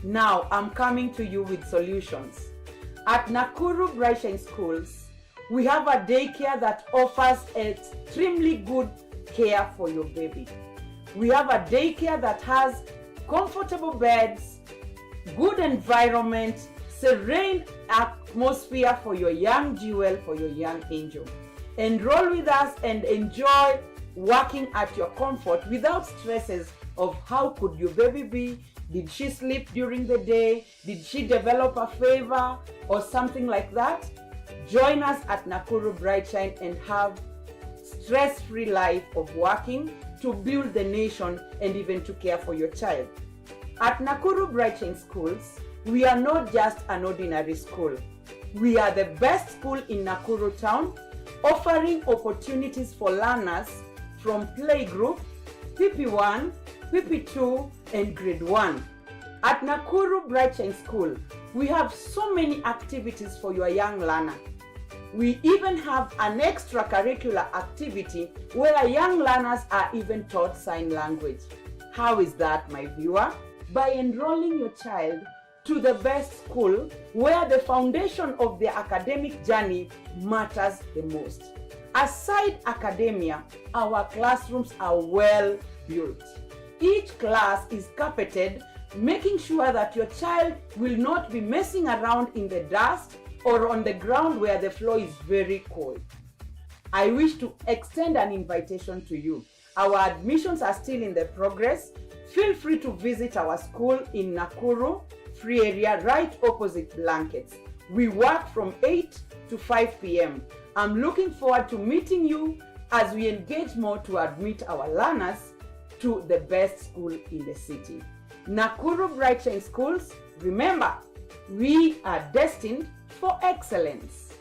Now I'm coming to you with solutions. At Nakuru Bright Shine Schools, we have a daycare that offers extremely good care for your baby. We have a daycare that has comfortable beds, good environment, serene atmosphere for your young jewel, for your young angel. Enroll with us and enjoy working at your comfort without stresses of how could your baby be. Did she sleep during the day? Did she develop a fever or something like that? Join us at Nakuru Bright Shine and have stress-free life of working to build the nation and even to care for your child. At Nakuru Bright Shine Schools, we are not just an ordinary school. We are the best school in Nakuru town, offering opportunities for learners from playgroup, PP1, PP2, and grade 1. At Nakuru Bright Shine School, we have so many activities for your young learner. We even have an extracurricular activity where young learners are even taught sign language. How is that, my viewer? By enrolling your child to the best school where the foundation of their academic journey matters the most. Aside academia, our classrooms are well built. Each class is carpeted, making sure that your child will not be messing around in the dust or on the ground where the floor is very cold. I wish to extend an invitation to you. Our admissions are still in the progress. Feel free to visit our school in Nakuru, free area right opposite Blankets. We work from 8 to 5 p.m. I'm looking forward to meeting you as we engage more to admit our learners to the best school in the city. Nakuru Bright Shine Schools, remember, we are destined for excellence.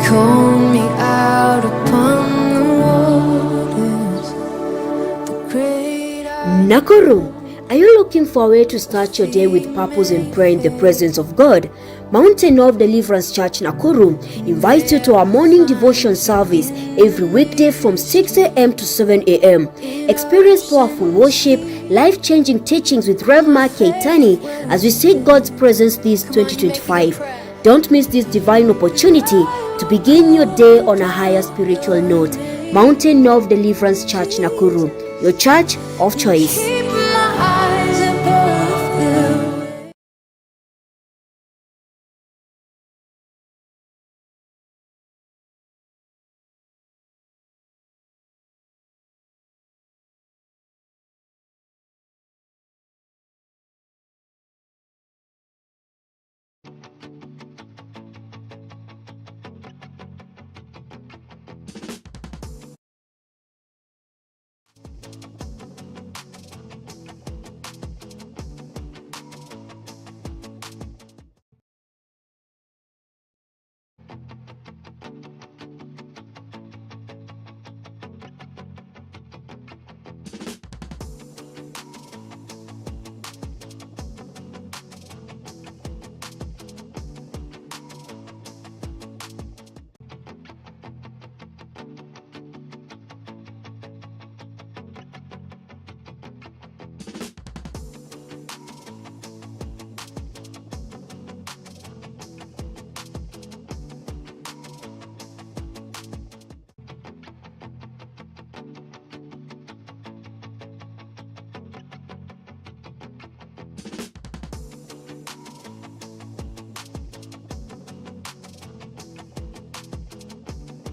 Call me out upon the waters, the great Nakuru, are you looking for a way to start your day with purpose and prayer in the presence of God? Mountain of Deliverance Church Nakuru invites you to our morning devotion service every weekday from 6 a.m. to 7 a.m. Experience powerful worship, life-changing teachings with Rev Mark Keitani as we seek God's presence this 2025. Don't miss this divine opportunity to begin your day on a higher spiritual note. Mountain of Deliverance Church Nakuru, your church of choice. keep my eyes above you.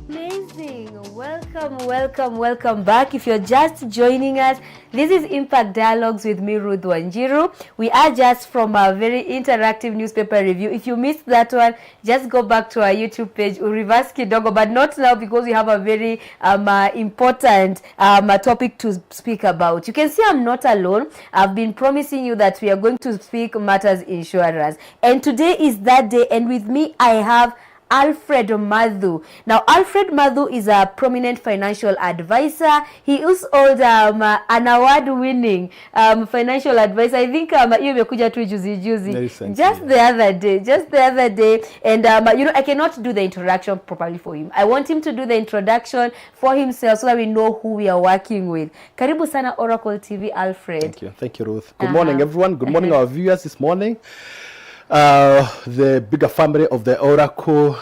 Amazing. Welcome back. If you're just joining us, this is Impact Dialogues with me, Ruth Wanjiru. We are just from a very interactive newspaper review. If you missed that one, just go back to our YouTube page, Reverse Kidogo, but not now because we have a very important topic to speak about. You can see I'm not alone. I've been promising you that we are going to speak matters insurance. And today is that day, and with me I have Alfred Madhu. Now, Alfred Madhu is a prominent financial advisor. He is also an award-winning financial advisor. I think you mekuja tu juzi just the other day. And you know, I cannot do the introduction properly for him. I want him to do the introduction for himself so that we know who we are working with. Karibu sana Oracle TV, Alfred. Thank you, Ruth. Good morning, everyone. Good morning, our viewers this morning. The bigger family of the Oracle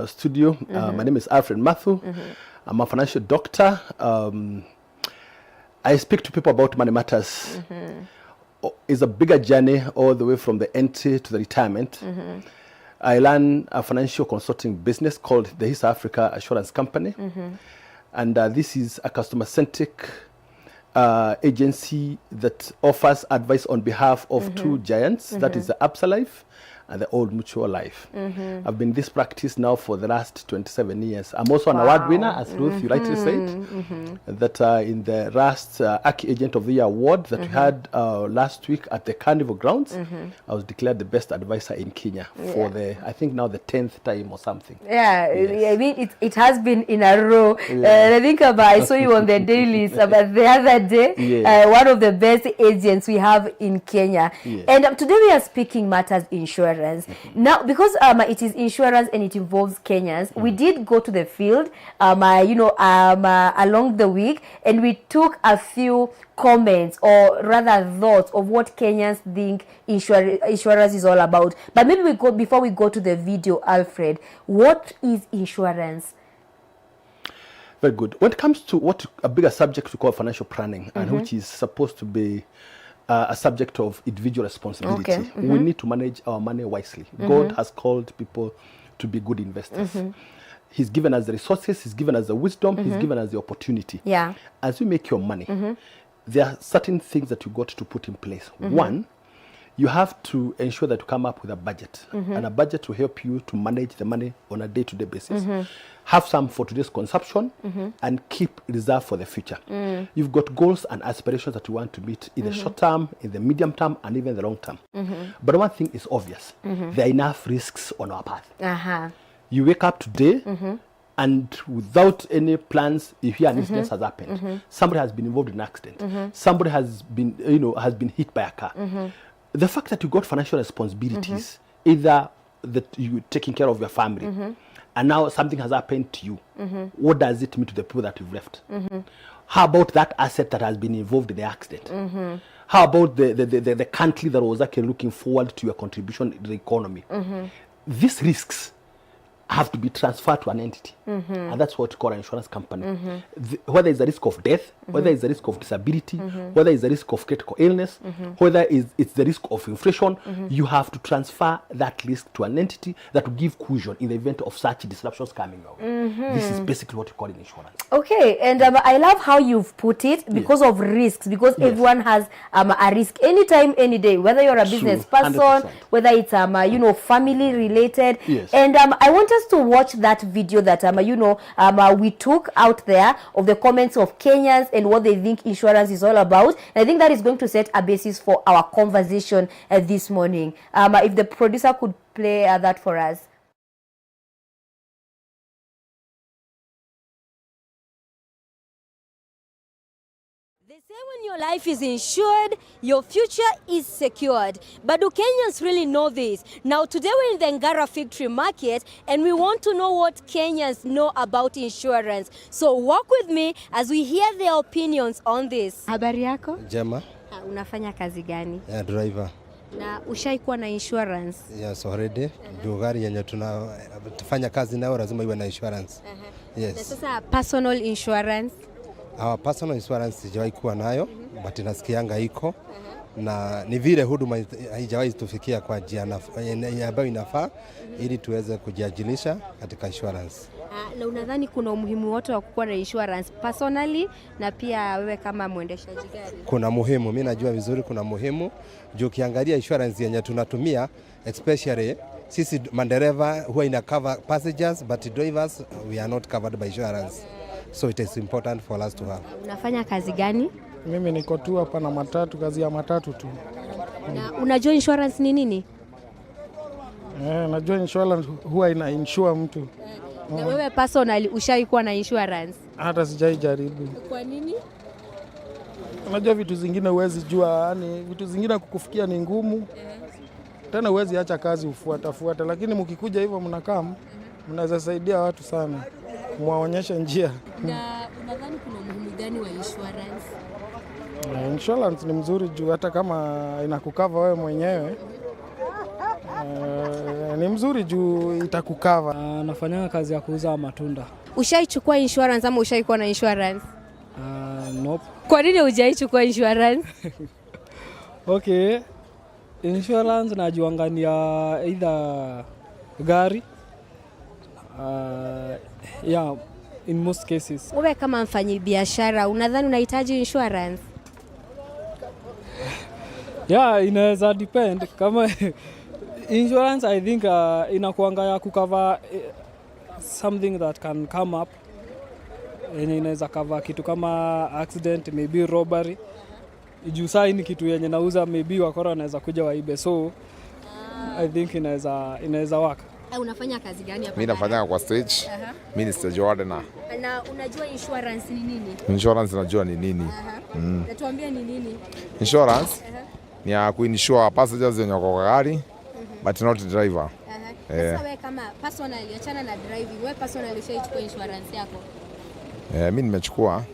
studio. My name is Alfred Madhu. I'm a financial doctor. I speak to people about money matters. It's a bigger journey all the way from the entry to the retirement. I ran a financial consulting business called the East Africa Assurance Company. And this is a customer-centric agency that offers advice on behalf of two giants, that is the Absa Life and the Old Mutual Life. I've been in this practice now for the last 27 years. I'm also an award winner, as Ruth, you rightly said, that in the last Aki Agent of the Year award that we had last week at the Carnival Grounds, I was declared the best advisor in Kenya for the, I think now the 10th time or something. I mean, it has been in a row. I think I saw you on the dailies about the other day, one of the best agents we have in Kenya. And today we are speaking matters insurance. Now, because it is insurance and it involves Kenyans, we did go to the field, you know, along the week, and we took a few comments, or rather thoughts, of what Kenyans think insurance is all about. But maybe before we go to the video, Alfred, what is insurance? Very good. When it comes to what a bigger subject we call financial planning, and which is supposed to be a subject of individual responsibility, we need to manage our money wisely. God has called people to be good investors. He's given us the resources, he's given us the wisdom, he's given us the opportunity. As you make your money, there are certain things that you got to put in place. One, you have to ensure that you come up with a budget, and a budget to help you to manage the money on a day-to-day basis. Have some for today's consumption and keep reserve for the future. You've got goals and aspirations that you want to meet in the short term, in the medium term, and even the long term. But one thing is obvious. There are enough risks on our path. You wake up today and without any plans, you hear an incident has happened. Somebody has been involved in an accident. Somebody has been, has been hit by a car. The fact that you got financial responsibilities, either that you're taking care of your family, and now something has happened to you, what does it mean to the people that you've left? How about that asset that has been involved in the accident? How about the country that was actually looking forward to your contribution to the economy? These risks have to be transferred to an entity, and that's what we call an insurance company. Whether it's the risk of death, whether it's the risk of disability, whether it's the risk of critical illness, whether it's the risk of inflation, you have to transfer that risk to an entity that will give cushion in the event of such disruptions coming out. This is basically what we call insurance. Okay, and I love how you've put it, because of risks, because everyone has a risk anytime, any day, whether you're a business person, 100%. Whether it's family related. And I want us to watch that video that we took out there of the comments of Kenyans and what they think insurance is all about. And I think that is going to set a basis for our conversation this morning. If the producer could play that for us. They say when your life is insured, your future is secured. But do Kenyans really know this? Now today we're in the Ngara Fig Tree Market and we want to know what Kenyans know about insurance. So walk with me as we hear their opinions on this. Habari yako? Jema. Unafanya kazi gani? Driver. Na ushaikuwa na insurance? Yes, already. Juu gari yenye tunafanya kazi nayo lazima iwe na insurance. Yes. Na sasa personal insurance? Our personal insurance sijawahi kuwa nayo, but nasikianga iko. Na ni vile huduma haijawahi tufikia kwa njia ambayo inafaa ili tuweze kujiajilisha katika insurance. Na unadhani kuna umuhimu wote wa kuwa na insurance personally na pia wewe kama mwendeshaji gari? Kuna muhimu, mimi najua vizuri kuna muhimu. Juu ukiangalia insurance yenye tunatumia, especially sisi mandereva huwa ina cover passengers, but drivers we are not covered by insurance. So it is important for us to have. Unafanya kazi gani? Mimi niko tu hapa na matatu, kazi ya matatu tu. Na unajua insurance ni nini? Najua insurance huwa ina insure mtu. Na wewe personally ushaikuwa na insurance? Hata sijai jaribu. Kwa nini? Unajua vitu zingine huwezi jua, yani vitu zingine kukufikia ni ngumu. Tena huwezi acha kazi ufuata, lakini mkikuja hivyo mnakaa, mnaweza saidia watu sana, muwaonyeshe njia. Na unadhani kuna umuhimu gani wa insurance? Insurance ni mzuri juu hata kama inakukava wewe mwenyewe, ni mzuri juu itakukava. Nafanya kazi ya kuuza matunda. Ushaichukua insurance ama ushaikuwa na insurance? Nope. Kwa nini hujaichukua insurance? Okay. Insurance najuangania either gari. Yeah, in most cases. Wewe kama mfanyabiashara unadhani unahitaji insurance? Yeah, inaweza depend. Kama insurance I think inakuanga ya kucover something that can come up. Yenye inaweza cover kitu kama accident, maybe robbery. Juu saa hii ni kitu yenye nauza, maybe wakora wanaweza kuja waibe, so I think inaweza waka. Unafanya kazi gani hapa? Mimi nafanya kwa stage. Mimi ni stage warden. Na unajua insurance ni nini? Insurance najua ni nini. Na tuambie ni nini? Insurance ni ya kuinsure passengers wenye wako kwa gari but not driver. Sasa wewe kama personally achana na driving, wewe personally ushaichukua insurance yako? Mimi nimechukua.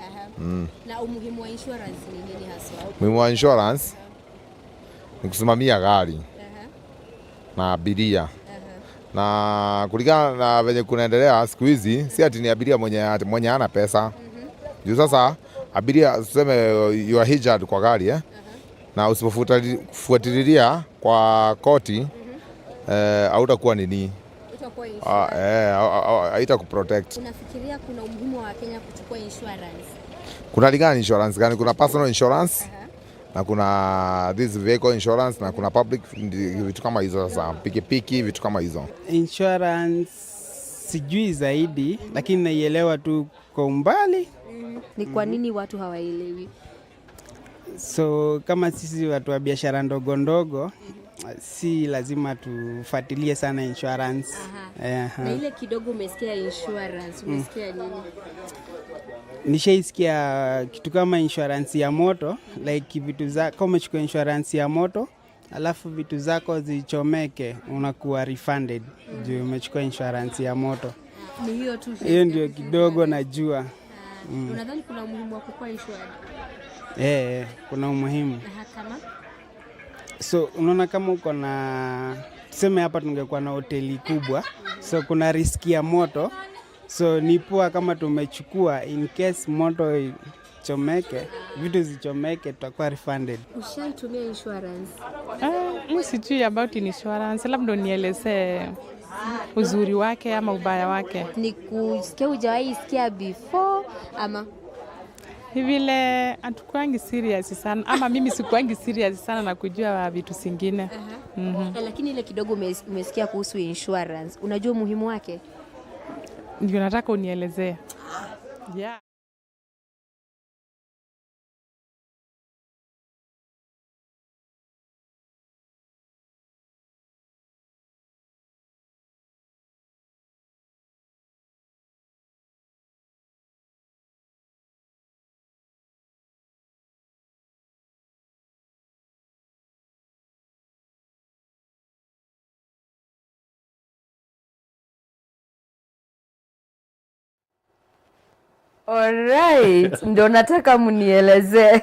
Na umuhimu wa insurance ni nini hasa? Umuhimu wa insurance ni kusimamia gari na abiria. Na kulingana na venye kunaendelea siku hizi, si ati ni abiria mwenye hana pesa. Juu sasa abiria tuseme you are hitched kwa gari na usipofuatilia kwa koti hautakuwa nini? Haitakuprotect. Unafikiria kuna umuhimu wa Kenya kuchukua insurance? Kuna ligani insurance gani? Kuna personal insurance na kuna this vehicle insurance na kuna public, vitu kama hizo. Sasa pikipiki, vitu kama hizo. Insurance sijui zaidi, lakini naielewa tu kwa umbali. Ni kwa nini watu hawaelewi? So kama sisi watu wa biashara ndogo ndogo, si lazima tufuatilie sana insurance. Na ile kidogo umesikia insurance, umesikia nini? Nishaisikia kitu kama insurance ya moto, like vitu zako umechukua insurance ya moto, alafu vitu zako zichomeke, unakuwa refunded juu umechukua insurance ya moto. Ni hiyo tu. Hiyo ndio kidogo najua. Unadhani kuna umuhimu wa kukuwa insured? Kuna umuhimu. Kama? So unaona kama uko na, tuseme hapa tungekuwa na hoteli kubwa, so kuna riski ya moto. So ni poa kama tumechukua in case moto chomeke, vitu zichomeke, tutakuwa refunded. Ushaitumia insurance? Mimi sijui about insurance, labda nielezee uzuri wake ama ubaya wake. Ni kusikia hujawahi sikia before ama? Vile hatukuangi serious sana, ama mimi sikuangi serious sana na kujua vitu zingine. Lakini ile kidogo umesikia kuhusu insurance, unajua umuhimu wake? Ndio nataka unielezee. Yeah. All right, ndio nataka mnieleze.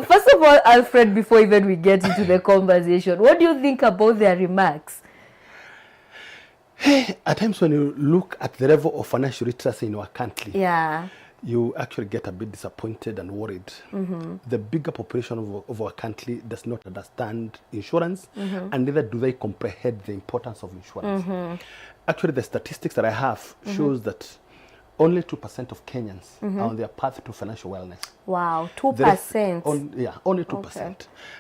First of all, Alfred, before even we get into the conversation, what do you think about their remarks? At times when you look at the level of financial literacy in our country, you actually get a bit disappointed and worried. The bigger population of our country does not understand insurance, and neither do they comprehend the importance of insurance. Actually, the statistics that I have shows that only 2% of Kenyans are on their path to financial wellness. Wow, 2%? Only 2%. Okay.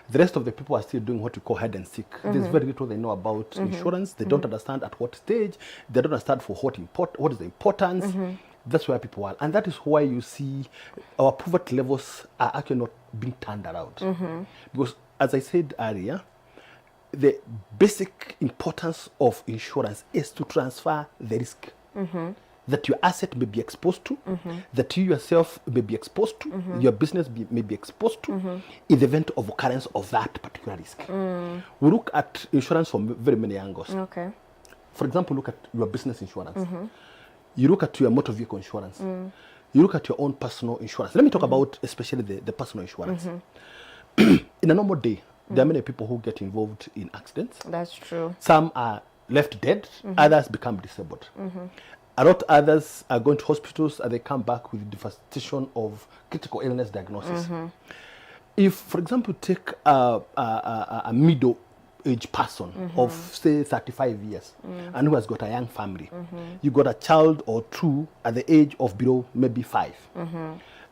The rest of the people are still doing what we call hide and seek. There's very little they know about insurance. They don't understand at what stage. They don't understand for what is the importance. That's where people are. And that is why you see our poverty levels are actually not being turned around. Because as I said earlier, the basic importance of insurance is to transfer the risk. That your asset may be exposed to, that you yourself may be exposed to, your business may be exposed to, in the event of occurrence of that particular risk. We look at insurance from very many angles. Okay. For example, look at your business insurance. You look at your motor vehicle insurance. You look at your own personal insurance. Let me talk about especially the personal insurance. In a normal day, there are many people who get involved in accidents. That's true. Some are left dead, others become disabled. A lot others are going to hospitals and they come back with devastation of critical illness diagnosis. If, for example, take a middle-aged person of, say, 35 years and who has got a young family, you got a child or two at the age of below maybe 5.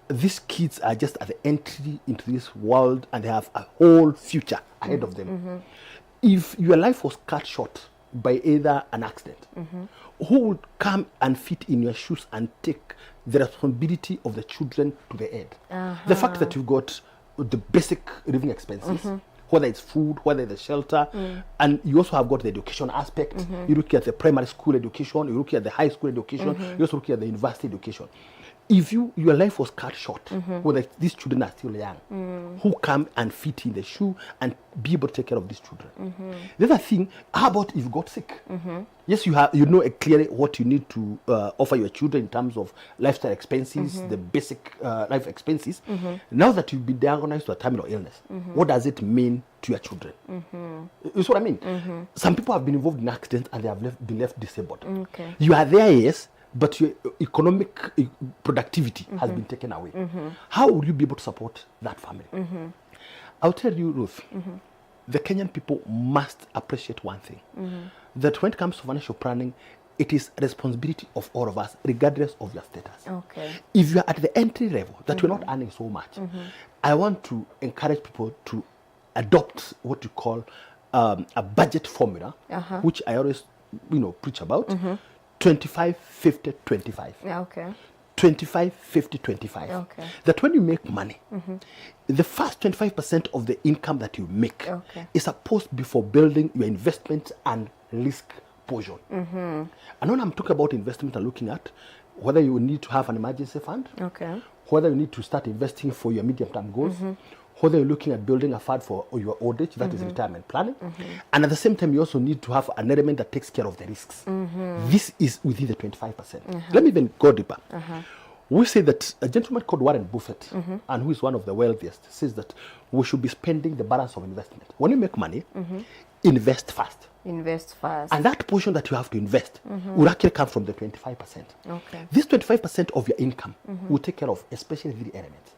These kids are just at the entry into this world and they have a whole future ahead of them. If your life was cut short by either an accident, who would come and fit in your shoes and take the responsibility of the children to the end? The fact that you've got the basic living expenses, whether it's food, whether it's shelter, and you also have got the education aspect. You look at the primary school education, you look at the high school education, you also look at the university education. If your life was cut short, whether these children are still young, who come and fit in the shoe and be able to take care of these children? The other thing, how about if you got sick? Yes, you know clearly what you need to offer your children in terms of lifestyle expenses, the basic life expenses. Now that you've been diagnosed with a terminal illness, what does it mean to your children? You see what I mean? Some people have been involved in accidents and they have been left disabled. You are there, yes, but your economic productivity has been taken away. How will you be able to support that family? I'll tell you, Ruth, the Kenyan people must appreciate one thing, that when it comes to financial planning, it is a responsibility of all of us, regardless of your status. If you are at the entry level, that you're not earning so much, I want to encourage people to adopt what you call a budget formula, which I always preach about. 25, 50, 25. 25, 50, 25. That when you make money, the first 25% of the income that you make is supposed to be for building your investment and risk portion. And when I'm talking about investment, I'm looking at whether you need to have an emergency fund, whether you need to start investing for your medium-term goals, whether you're looking at building a fund for your old age, that is retirement planning. And at the same time, you also need to have an element that takes care of the risks. This is within the 25%. Let me even go deeper. We say that a gentleman called Warren Buffett, and who is one of the wealthiest, says that we should be spending the balance of investment. When you make money, invest fast. Invest fast. And that portion that you have to invest will actually come from the 25%. This 25% of your income will take care of especially three elements.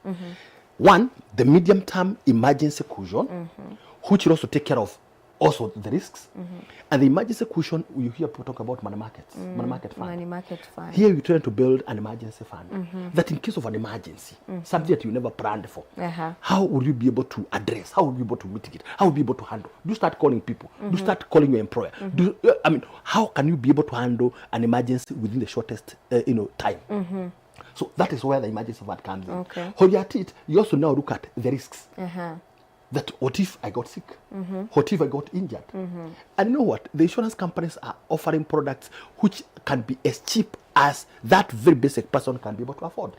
One, the medium-term emergency cushion, which will also take care of also the risks. And the emergency cushion, you hear people talk about money markets, money market fund. Money market fund. Here you try to build an emergency fund that in case of an emergency, something that you never planned for, how will you be able to address? How will you be able to mitigate? How will you be able to handle? Do you start calling people? Do you start calling your employer? How can you be able to handle an emergency within the shortest time? So that is where the emergency fund comes in. When you're at it, you also now look at the risks. That what if I got sick? What if I got injured? And you know what? The insurance companies are offering products which can be as cheap as that very basic person can be able to afford.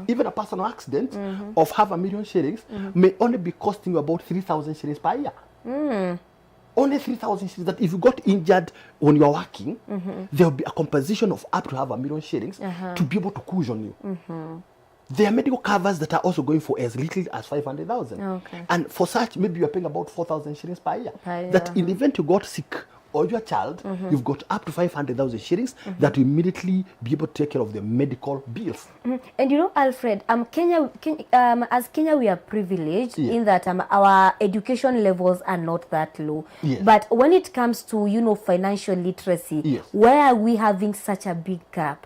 Even a personal accident of 500,000 shillings may only be costing you about 3,000 shillings per year. Only 3,000 shillings. That if you got injured when you are working, there will be a compensation of up to 500,000 shillings to be able to cushion you. There are medical covers that are also going for as little as 500,000. And for such, maybe you are paying about 4,000 shillings per year. That in the event you got sick or your child, you've got up to 500,000 shillings that will immediately be able to take care of the medical bills. And you know, Alfred, as Kenya, we are privileged in that our education levels are not that low. But when it comes to, financial literacy, where are we having such a big gap?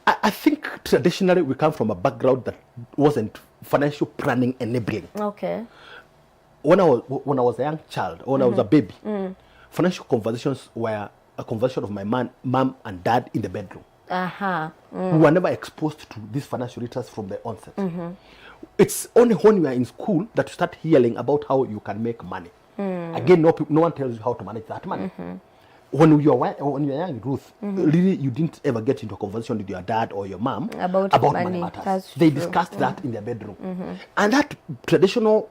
I think traditionally we come from a background that wasn't financial planning enabling. When I was a young child, when I was a baby, financial conversations were a conversation of my mom and dad in the bedroom. We were never exposed to this financial literacy from the onset. It's only when you are in school that you start hearing about how you can make money. Again, Again, no one tells you how to manage that money. When you're young, Ruth, really you didn't ever get into a conversation with your dad or your mom About money matters. That's They true. discussed that in their bedroom, and that traditional,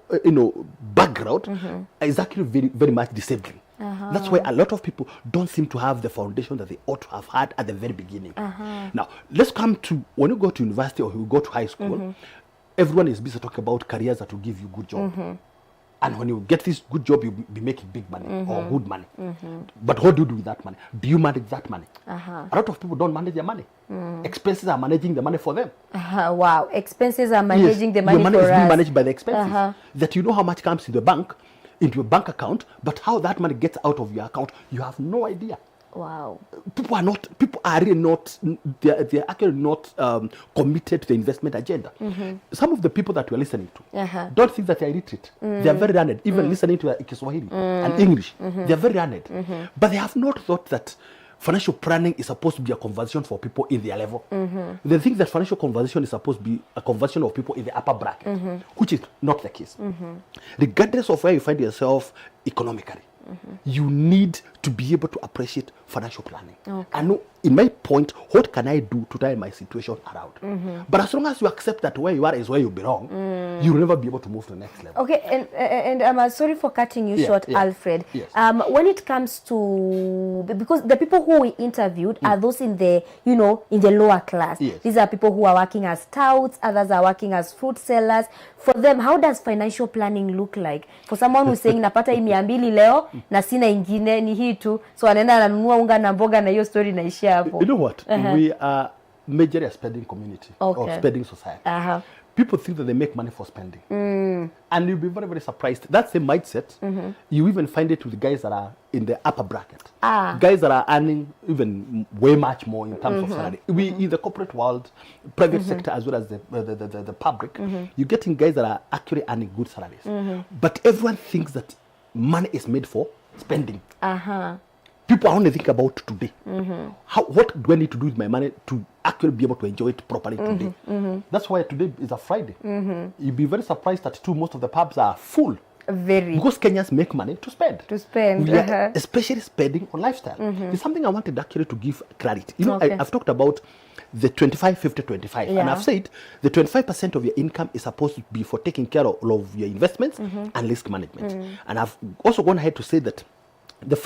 background is actually very, very much disabling. That's why a lot of people don't seem to have the foundation that they ought to have had at the very beginning. Now, let's come to when you go to university or you go to high school, everyone is busy talking about careers that will give you good job. And when you get this good job, you'll be making big money or good money. But what do you do with that money? Do you manage that money? A lot of people don't manage their money. Expenses are managing the money for them. Wow, expenses are managing the money your money for is being us. managed by the expenses. That you know how much comes in the bank, into your bank account, but how that money gets out of your account, you have no idea. Wow. People are really not, they're actually not committed to the investment agenda. Some of the people that we're listening to don't think that they're illiterate. They're very learned, even listening to Kiswahili and English. They're very learned. But they have not thought that financial planning is supposed to be a conversation for people in their level. They think that financial conversation is supposed to be a conversation of people in the upper bracket, which is not the case. Regardless of where you find yourself economically, you need to be able to appreciate financial planning. I know, in my point, what can I do to turn my situation around? But as long as you accept that where you are is where you belong, you'll never be able to move to the next level. Okay, and I'm sorry for cutting you short, Alfred. Yes. When it comes to, because the people who we interviewed are those in the, in the lower class. Yes. These are people who are working as touts, others are working as fruit sellers. For them, how does financial planning look like? For someone who's saying, napata hii 200 leo, na sina ingine, ni hii tu, so anaenda ananunua unga na mboga na hiyo story inaishia hapo. You know what? We are majorly a spending community or spending society. People think that they make money for spending. And you'll be very, very surprised. That's the mindset. You even find it with guys that are in the upper bracket. Guys that are earning even way much more in terms of salary. We, in the corporate world, private sector as well as the public, you're getting guys that are actually earning good salaries. But everyone thinks that money is made for spending. People only think about today. What do I need to do with my money to actually be able to enjoy it properly today? That's why today is a Friday. You'll be very surprised that most of the pubs are full. Very. Because Kenyans make money to spend. We are especially spending on lifestyle. It's something I wanted actually to give clarity. I've talked about the 25, 50, 25. And I've said the 25% of your income is supposed to be for taking care of all of your investments and risk management. And I've also gone ahead to say that the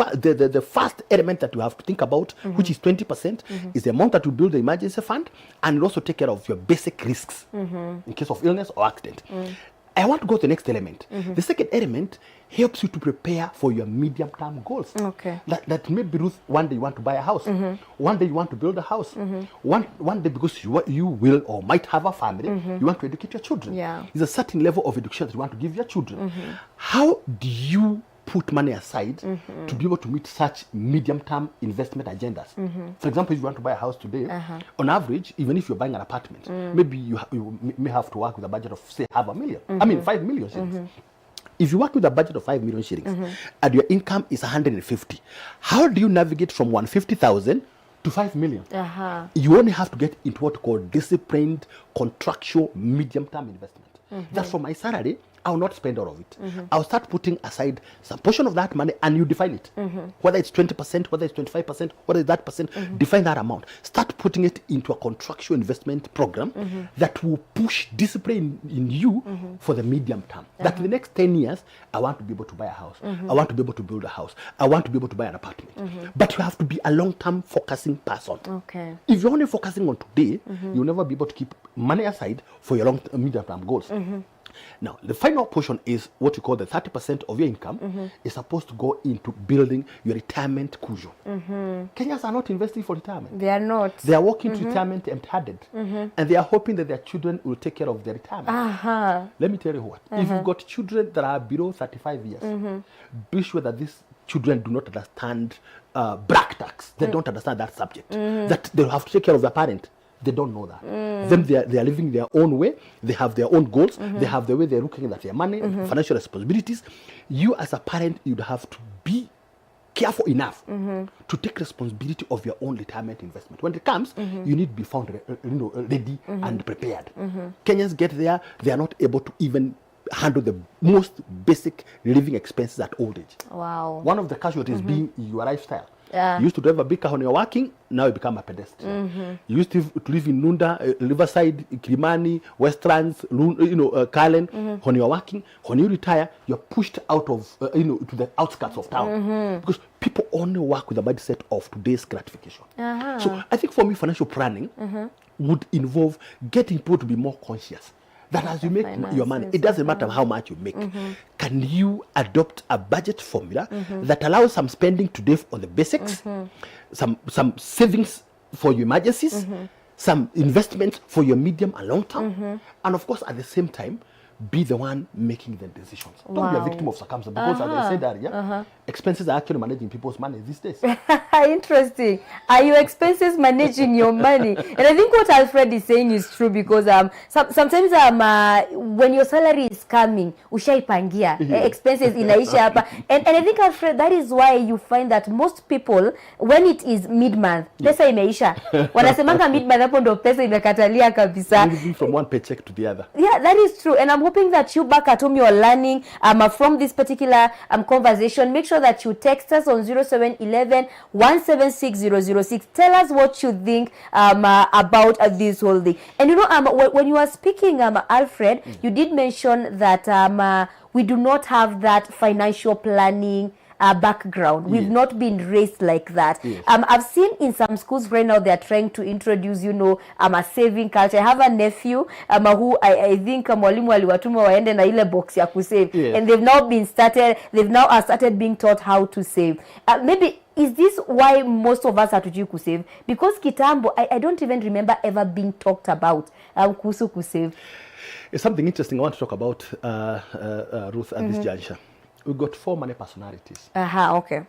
first element that you have to think about, which is 20%, is the amount that you build the emergency fund, and you also take care of your basic risks in case of illness or accident. I want to go to the next element. The second element helps you to prepare for your medium-term goals. That maybe, Ruth, one day you want to buy a house. One day you want to build a house. One day, because you will or might have a family, you want to educate your children. There's a certain level of education that you want to give your children. How do you put money aside to be able to meet such medium-term investment agendas? For example, if you want to buy a house today, on average, even if you're buying an apartment, maybe you may have to work with a budget of, say, 5 million shillings. If you work with a budget of 5 million shillings and your income is 150, how do you navigate from 150,000 to 5 million? You only have to get into what we call disciplined, contractual, medium-term investment. That from my salary, I'll not spend all of it. I'll start putting aside some portion of that money, and you define it. Whether it's 20%, whether it's 25%, whether it's that percent, define that amount. Start putting it into a contractual investment program that will push discipline in you for the medium term. That in the next 10 years, I want to be able to buy a house. I want to be able to build a house. I want to be able to buy an apartment. But you have to be a long-term focusing person. If you're only focusing on today, you'll never be able to keep money aside for your medium-term goals. Now, the final portion is what you call the 30% of your income is supposed to go into building your retirement cushion. Kenyans are not investing for retirement. They are not. They are walking to retirement empty-handed. And they are hoping that their children will take care of their retirement. Let me tell you what. If you've got children that are below 35 years, be sure that these children do not understand brack tax. They don't understand that subject. That they have to take care of their parent. They don't know that. Them, they are living their own way. They have their own goals. They have the way they're looking at their money, financial responsibilities. You as a parent, you'd have to be careful enough to take responsibility of your own retirement investment. When it comes, you need to be found ready and prepared. Kenyans get there, they are not able to even handle the most basic living expenses at old age. Wow. One of the casualties being your lifestyle. Yeah. You used to drive a big car when you're working, now you become a pedestrian. You used to live in Nunda, Riverside, Kilimani, Westlands, Kalen. When you're working, when you retire, you're pushed out of, to the outskirts of town. Because people only work with the mindset of today's gratification. So I think for me, financial planning would involve getting people to be more conscious that as you make your money, it doesn't matter how much you make. Can you adopt a budget formula that allows some spending today on the basics, some savings for your emergencies, some investments for your medium and long term, and of course at the same time be the one making the decisions. Don't be a victim of circumstances, because as I said earlier, expenses are actually managing people's money these days. Interesting. Are your expenses managing your money? And I think what Alfred is saying is true, because sometimes when your salary is coming, ushaipangia expenses inaisha hapa. And I think, Alfred, that is why you find that most people, when it is mid-month, pesa imeisha. Wanasemanga mid-month hapo ndo pesa imekatalia kabisa. Moving from one paycheck to the other. Yeah, that is true. And I'm hoping that you back at home, you're learning from this particular conversation. Make sure that you text us on 0711-176-006. Tell us what you think about this whole thing. And when you were speaking, Alfred, you did mention that we do not have that financial planning background. We've not been raised like that. I've seen in some schools right now, they're trying to introduce, a saving culture. I have a nephew who I think mwalimu aliwatuma waende na ile box ya kusave. And they've now started being taught how to save. Maybe is this why most of us hatujui kusave? Because kitambo, I don't even remember ever being talked about kuhusu kusave. It's something interesting I want to talk about, Ruth, at this juncture. We got 4 money personalities. Okay.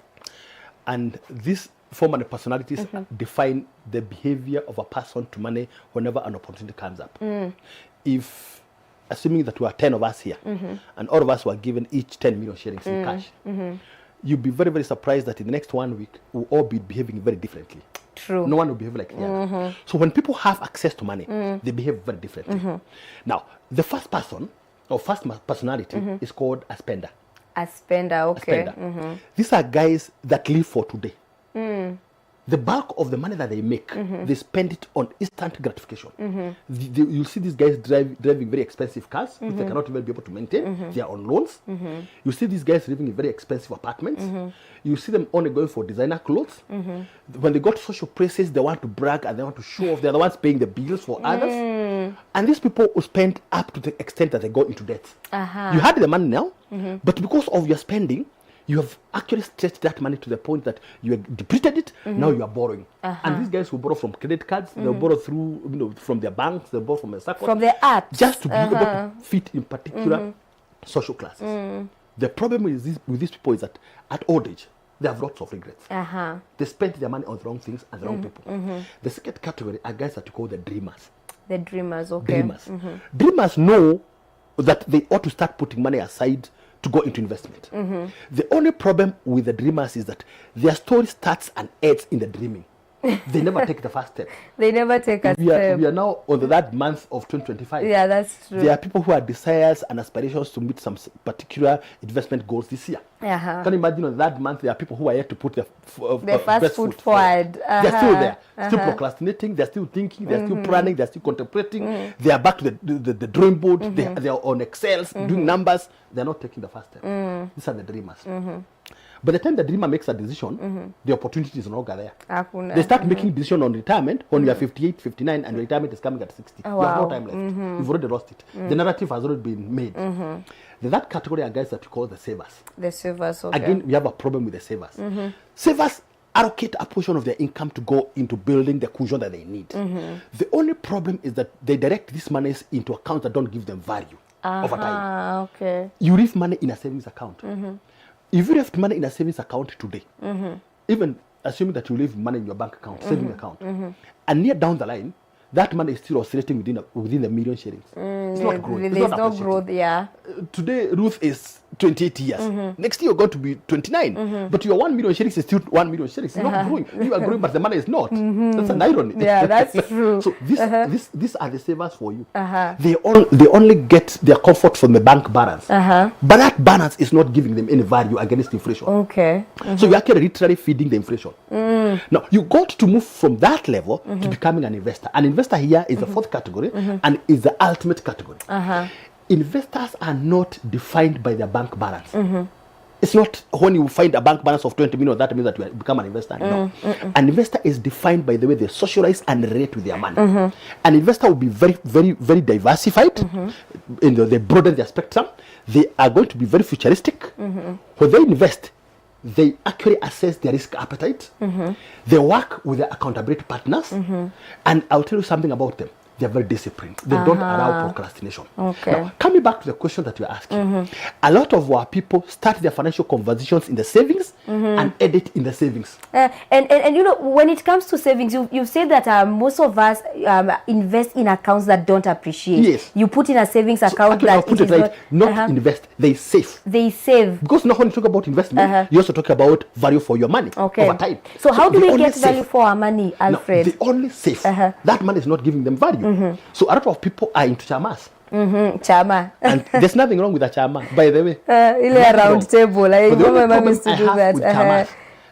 And these 4 money personalities define the behavior of a person to money whenever an opportunity comes up. If, assuming that we are 10 of us here, and all of us were given each 10 million shillings in cash, you'd be very, very surprised that in the next 1 week, we'll all be behaving very differently. True. No one will behave like the other. So when people have access to money, they behave very differently. Now, the first person, or first personality, is called a spender. A spender, okay. A spender. These are guys that live for today. The bulk of the money that they make, they spend it on instant gratification. You'll see these guys driving very expensive cars, which they cannot even be able to maintain. They are on loans. You see these guys living in very expensive apartments. You see them only going for designer clothes. When they got social places, they want to brag and they want to show off. They're the ones paying the bills for others. And these people will spend up to the extent that they go into debt. You had the money now, but because of your spending, you have actually stretched that money to the point that you have depleted it. Now you are borrowing. And these guys will borrow from credit cards. They'll borrow through, from their banks. They'll borrow from a circle. From their apps. Just to be able to fit in particular social classes. The problem with these people is that at old age, they have lots of regrets. They spent their money on the wrong things and the wrong people. The second category are guys that you call the dreamers. The dreamers, okay. Dreamers. Dreamers know that they ought to start putting money aside to go into investment. The only problem with the dreamers is that their story starts and ends in the dreaming. They never take the first step. They never take a step. We are now on that month of 2025. Yeah, that's true. There are people who have desires and aspirations to meet some particular investment goals this year. Can you imagine on that month there are people who are yet to put their first foot forward. They're still there, still procrastinating, they're still thinking, they're still planning, they're still contemplating. They are back to the drawing board, they are on Excels, doing numbers. They're not taking the first step. These are the dreamers. By the time the dreamer makes a decision, the opportunity is no longer there. They start making decision on retirement when you are 58, 59, and your retirement is coming at 60. You have no time left. You've already lost it. The narrative has already been made. That category are guys that we call the savers. The savers, okay. Again, we have a problem with the savers. Savers allocate a portion of their income to go into building the cushion that they need. The only problem is that they direct these monies into accounts that don't give them value over time. Okay. You leave money in a savings account. If you left money in a savings account today, even assuming that you leave money in your bank account, saving account, and near down the line, that money is still oscillating within the million shillings. It's not growing. There's no growth, yeah. Today, Ruth is 28 years. Next year you're going to be 29. But your 1 million shillings is still 1 million shillings. It's not growing. You are growing, but the money is not. That's an irony. Yeah, that's true. So these are the savers for you. They only get their comfort from the bank balance. But that balance is not giving them any value against inflation. Okay. So you're actually literally feeding the inflation. Now, you got to move from that level to becoming an investor. An investor here is the fourth category and is the ultimate category. Investors are not defined by their bank balance. It's not when you find a bank balance of 20 million that means that you become an investor. No. An investor is defined by the way they socialize and relate with their money. An investor will be very, very, very diversified. They broaden their spectrum. They are going to be very futuristic. When they invest, they actually assess their risk appetite. They work with their accountability partners. And I'll tell you something about them. They're very disciplined. They don't allow procrastination. Okay. Now, coming back to the question that you're asking, a lot of our people start their financial conversations in the savings and edit in the savings. And you know, when it comes to savings, you say that most of us invest in accounts that don't appreciate. Yes. You put in a savings account Actually, that I'll put it right. Not invest, they save. They save. Because now when you talk about investment, you also talk about value for your money over time. So how do we get save. value for our money, Alfred? No, they only save. That money is not giving them value. So a lot of people are into chamas. Chama. And there's nothing wrong with a chama, by the way. Ile round table. I remember my mom used to do that. With chamas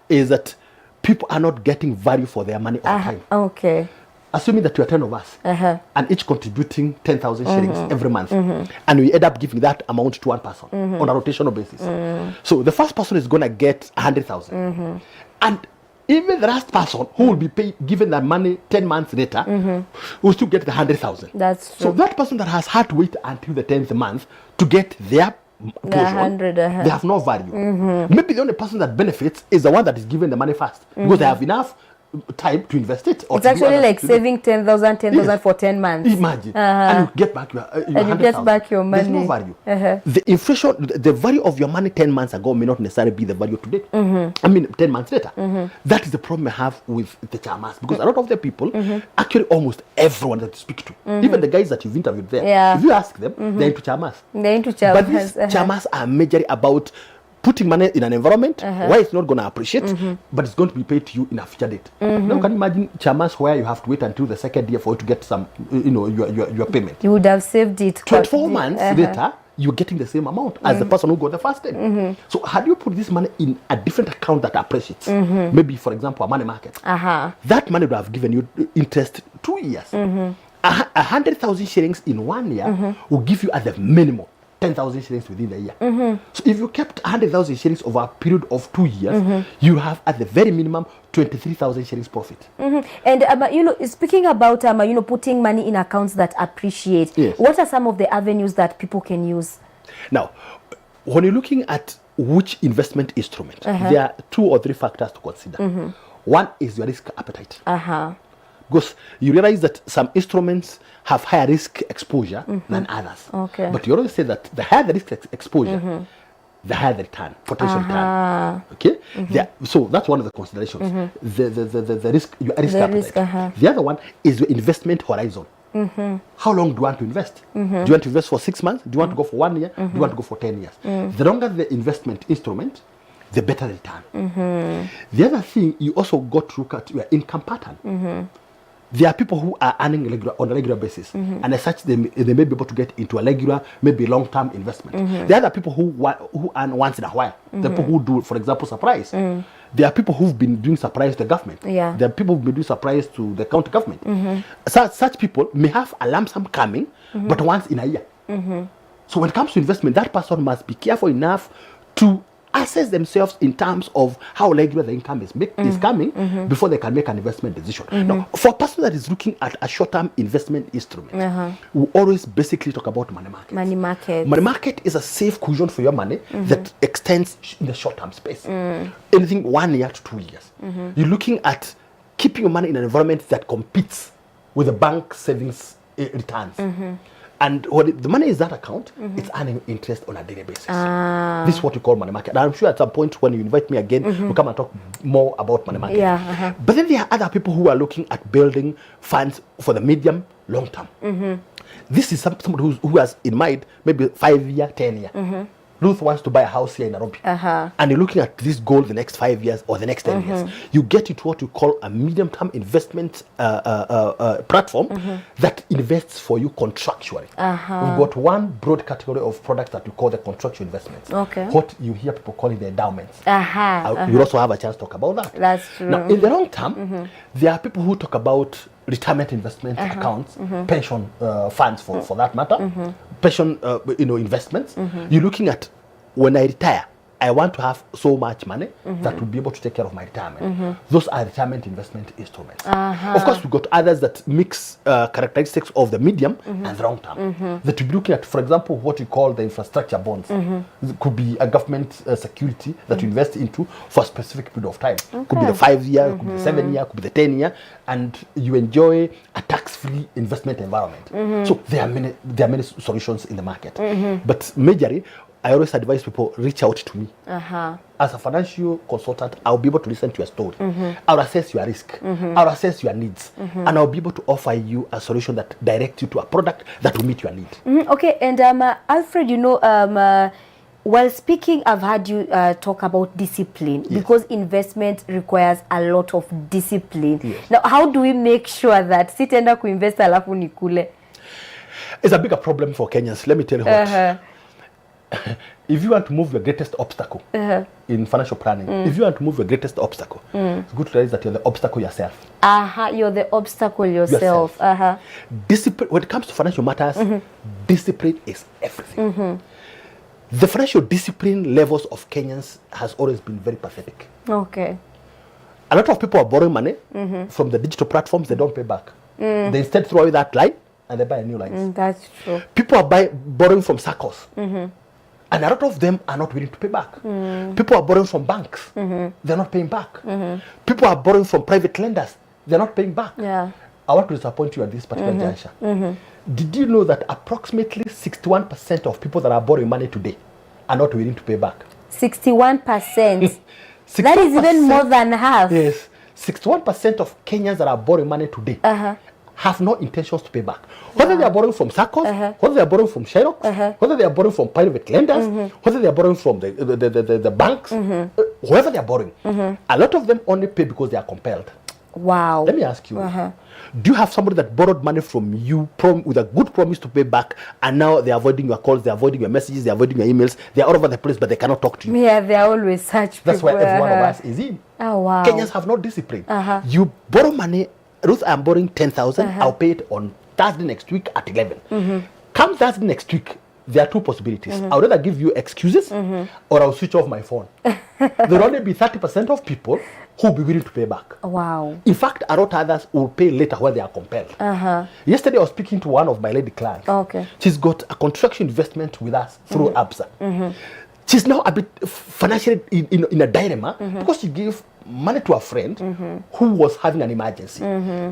is that people are not getting value for their money over time. Okay. Assuming that you are 10 of us and each contributing 10,000 shillings every month, and we end up giving that amount to one person on a rotational basis. So the first person is going to get 100,000. And even the last person who will be given that money 10 months later will still get the 100,000. That's true. So that person that has had to wait until the 10th month to get their portion, they have no value. Maybe the only person that benefits is the one that is given the money first because they have enough time to invest it. It's actually like saving 10,000 for 10 months. Imagine. And you get back your and you get back your money. There's no value. The inflation, the value of your money 10 months ago may not necessarily be the value today. I mean, 10 months later. That is the problem I have with the chairmans because a lot of the people, actually almost everyone that you speak to, even the guys that you've interviewed there, if you ask them, they're into chairmans. They're into chairmans. But these chairmans are majorly about putting money in an environment where it's not going to appreciate, but it's going to be paid to you in a future date. Now, can you imagine chairmans where you have to wait until the second year for you to get some, your payment? You would have saved it. 24 months later, you're getting the same amount as the person who got the first 10. So, how do you put this money in a different account that appreciates? Maybe, for example, a money market. That money would have given you interest 2 years. 100,000 shillings in 1 year will give you at the minimum 10,000 shillings within a year. So if you kept 100,000 shillings over a period of 2 years, you have at the very minimum 23,000 shillings profit. And speaking about putting money in accounts that appreciate, what are some of the avenues that people can use? Now, when you're looking at which investment instrument, there are 2 or 3 factors to consider. One is your risk appetite. Because you realize that some instruments have higher risk exposure than others. But you always say that the higher the risk exposure, the higher the return, potential return. Okay? So that's one of the considerations. The risk, your risk appetite. The other one is your investment horizon. How long do you want to invest? Do you want to invest for 6 months? Do you want to go for 1 year? Do you want to go for 10 years? The longer the investment instrument, the better the return. The other thing, you also got to look at your income pattern. There are people who are earning on a regular basis, and as such, they may be able to get into a regular, maybe long-term investment. There are people who earn once in a while. The people who do, for example, surprise. There are people who've been doing surprise to the government. There are people who've been doing surprise to the county government. Such people may have a lump sum coming, but once in a year. So when it comes to investment, that person must be careful enough to assess themselves in terms of how regular the income is coming before they can make an investment decision. Now, for a person that is looking at a short-term investment instrument, we always basically talk about money market. Money market. Money market is a safe cushion for your money that extends in the short-term space. Anything 1 year to 2 years. You're looking at keeping your money in an environment that competes with the bank savings returns. And when the money is that account, it's earning interest on a daily basis. This is what we call money market. And I'm sure at some point when you invite me again, we'll come and talk more about money market. But then there are other people who are looking at building funds for the medium, long term. This is somebody who has in mind maybe 5 year, 10 year. Ruth wants to buy a house here in Nairobi, and you're looking at this goal the next 5 years or the next 10 years, you get into what you call a medium-term investment platform that invests for you contractually. We've got one broad category of products that we call the contractual investments. What you hear people calling the endowments. We'll also have a chance to talk about that. That's true. Now, in the long term, there are people who talk about retirement investment accounts, pension funds for that matter, pension investments. You're looking at, when I retire, I want to have so much money that will be able to take care of my retirement. Those are retirement investment instruments. Of course, we've got others that mix characteristics of the medium and the long term. That we'll be looking at, for example, what we call the infrastructure bonds. It could be a government security that you invest into for a specific period of time. Could be the 5 year, could be the 7 year, could be the 10 year, and you enjoy a tax-free investment environment. So there are many solutions in the market. But majorly, I always advise people, reach out to me. As a financial consultant, I'll be able to listen to your story. I'll assess your risk. I'll assess your needs. And I'll be able to offer you a solution that directs you to a product that will meet your need. Okay, and Alfred, while speaking, I've heard you talk about discipline, because investment requires a lot of discipline. Now, how do we make sure that sitenda kuinvest alafu nikule? It's a bigger problem for Kenyans. Let me tell you what. If you want to move your greatest obstacle in financial planning, if you want to move your greatest obstacle, it's good to realize that you're the obstacle yourself. You're the obstacle yourself. Discipline, when it comes to financial matters, discipline is everything. The financial discipline levels of Kenyans has always been very pathetic. Okay. A lot of people are borrowing money from the digital platforms, they don't pay back. They instead throw away that line and they buy a new line. That's true. People are borrowing from SACCOs. And a lot of them are not willing to pay back. People are borrowing from banks. They're not paying back. People are borrowing from private lenders. They're not paying back. I want to disappoint you at this particular juncture. Did you know that approximately 61% of people that are borrowing money today are not willing to pay back? 61%? That is even more than half. Yes. 61% of Kenyans that are borrowing money today have no intentions to pay back. Whether they are borrowing from SACCOs, whether they are borrowing from Shylock, whether they are borrowing from private lenders, whether they are borrowing from the banks, whoever they are borrowing, a lot of them only pay because they are compelled. Wow. Let me ask you, do you have somebody that borrowed money from you with a good promise to pay back, and now they're avoiding your calls, they're avoiding your messages, they're avoiding your emails, they're all over the place, but they cannot talk to you? Yeah, they're always such people. That's why every one of us is in. Oh, wow. Kenyans have no discipline. You borrow money. Ruth, I'm borrowing 10,000. I'll pay it on Thursday next week at 11. Come Thursday next week, there are two possibilities. I'll either give you excuses or I'll switch off my phone. There'll only be 30% of people who will be willing to pay back. Wow. In fact, a lot of others will pay later when they are compelled. Yesterday, I was speaking to one of my lady clients. She's got a construction investment with us through ABSA. She's now a bit financially in a dilemma because she gave money to a friend who was having an emergency.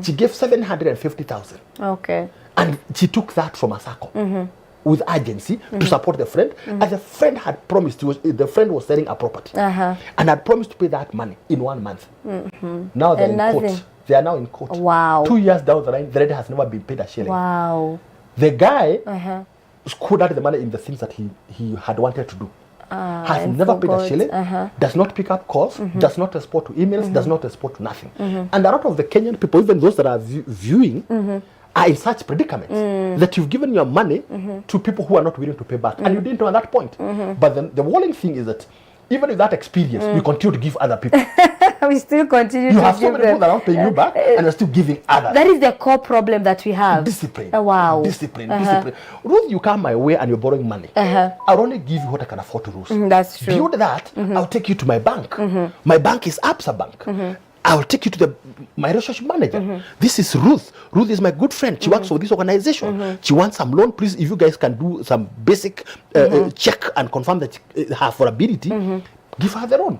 She gave 750,000. Okay. And she took that from a SACCO with urgency to support the friend. And the friend had promised, the friend was selling a property and had promised to pay that money in 1 month. Now they're in court. They are now in court. Wow. 2 years down the line, the lady has never been paid a shilling. Wow. The guy screwed out the money in the things that he had wanted to do. Has never paid a shilling, does not pick up calls, does not respond to emails, does not respond to nothing. And a lot of the Kenyan people, even those that are viewing, are in such predicaments that you've given your money to people who are not willing to pay back. And you didn't know at that point. But then the worrying thing is that even with that experience, we continue to give other people. We still continue you to have so give many people that are not paying you back and you're still giving others. That is the core problem that we have. Discipline. Wow. Discipline. Ruth, you come my way and you're borrowing money. I'll only give you what I can afford to lose. That's true. Beyond that, I'll take you to my bank. My bank is ABSA Bank. I'll take you to my relationship manager. This is Ruth. Ruth is my good friend. She works for this organization. She wants some loan. Please, if you guys can do some basic check and confirm that her affordability, give her the loan.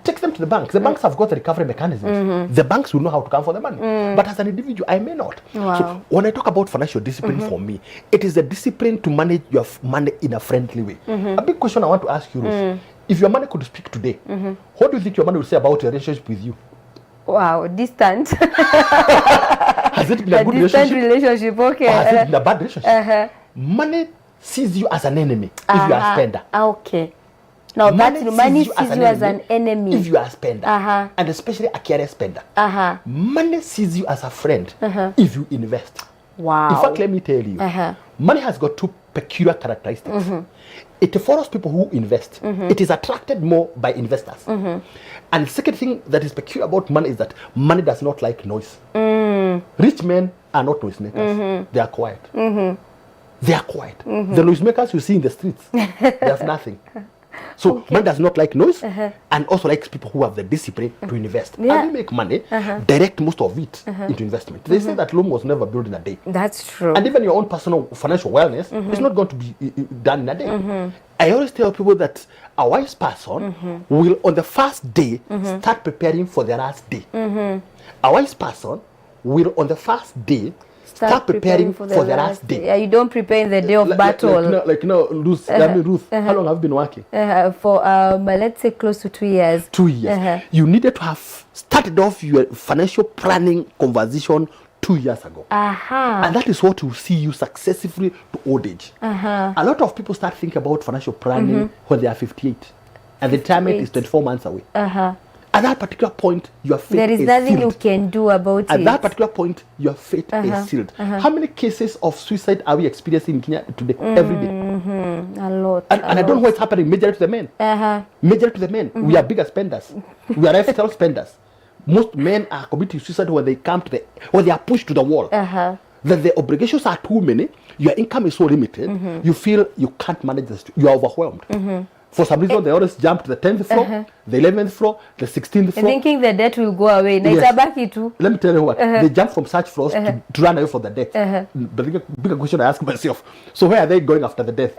Take them to the bank. The banks have got the recovery mechanisms. The banks will know how to come for the money. But as an individual, I may not. Wow. So when I talk about financial discipline for me, it is the discipline to manage your money in a friendly way. A big question I want to ask you, Ruth. If your money could speak today, what do you think your money will say about your relationship with you? Wow, distant. Has it been a good distant relationship? Okay. Or has it been a bad relationship? Money sees you as an enemy if you are a spender. Okay. Now money sees you as an enemy if you are a spender, and especially a careless spender. Money sees you as a friend if you invest. Wow. In fact, let me tell you, money has got two peculiar characteristics. It follows people who invest. It is attracted more by investors. And the second thing that is peculiar about money is that money does not like noise. Rich men are not noisemakers. They are quiet. They are quiet. The noisemakers you see in the streets, they have nothing. So money does not like noise and also likes people who have the discipline to invest. And we make money, direct most of it into investment. They say that Rome was never built in a day. That's true. And even your own personal financial wellness is not going to be done in a day. I always tell people that a wise person will on the first day start preparing for the last day. A wise person will on the first day start preparing for the last day. Yeah, you don't prepare in the day of battle. Ruth, Ruth, how long have you been working? For let's say close to 2 years. 2 years. You needed to have started off your financial planning conversation 2 years ago. And that is what will see you successfully to old age. A lot of people start thinking about financial planning when they are 58. And the retirement is 24 months away. At that particular point, your fate is sealed. There is nothing you can do about it. At that particular point, your fate is sealed. How many cases of suicide are we experiencing in Kenya today, every day? A lot. And I don't know what's happening majorly to the men. Majorly to the men. We are bigger spenders. We are lifestyle spenders. Most men are committing suicide when they come to when they are pushed to the wall. That the obligations are too many, your income is so limited, you feel you can't manage this. You are overwhelmed. For some reason, they always jump to the 10th floor, the 11th floor, the 16th floor. Thinking the debt will go away. Yes. Let me tell you what, they jump from such floors to run away from the debt. The bigger question I ask myself, so where are they going after the death?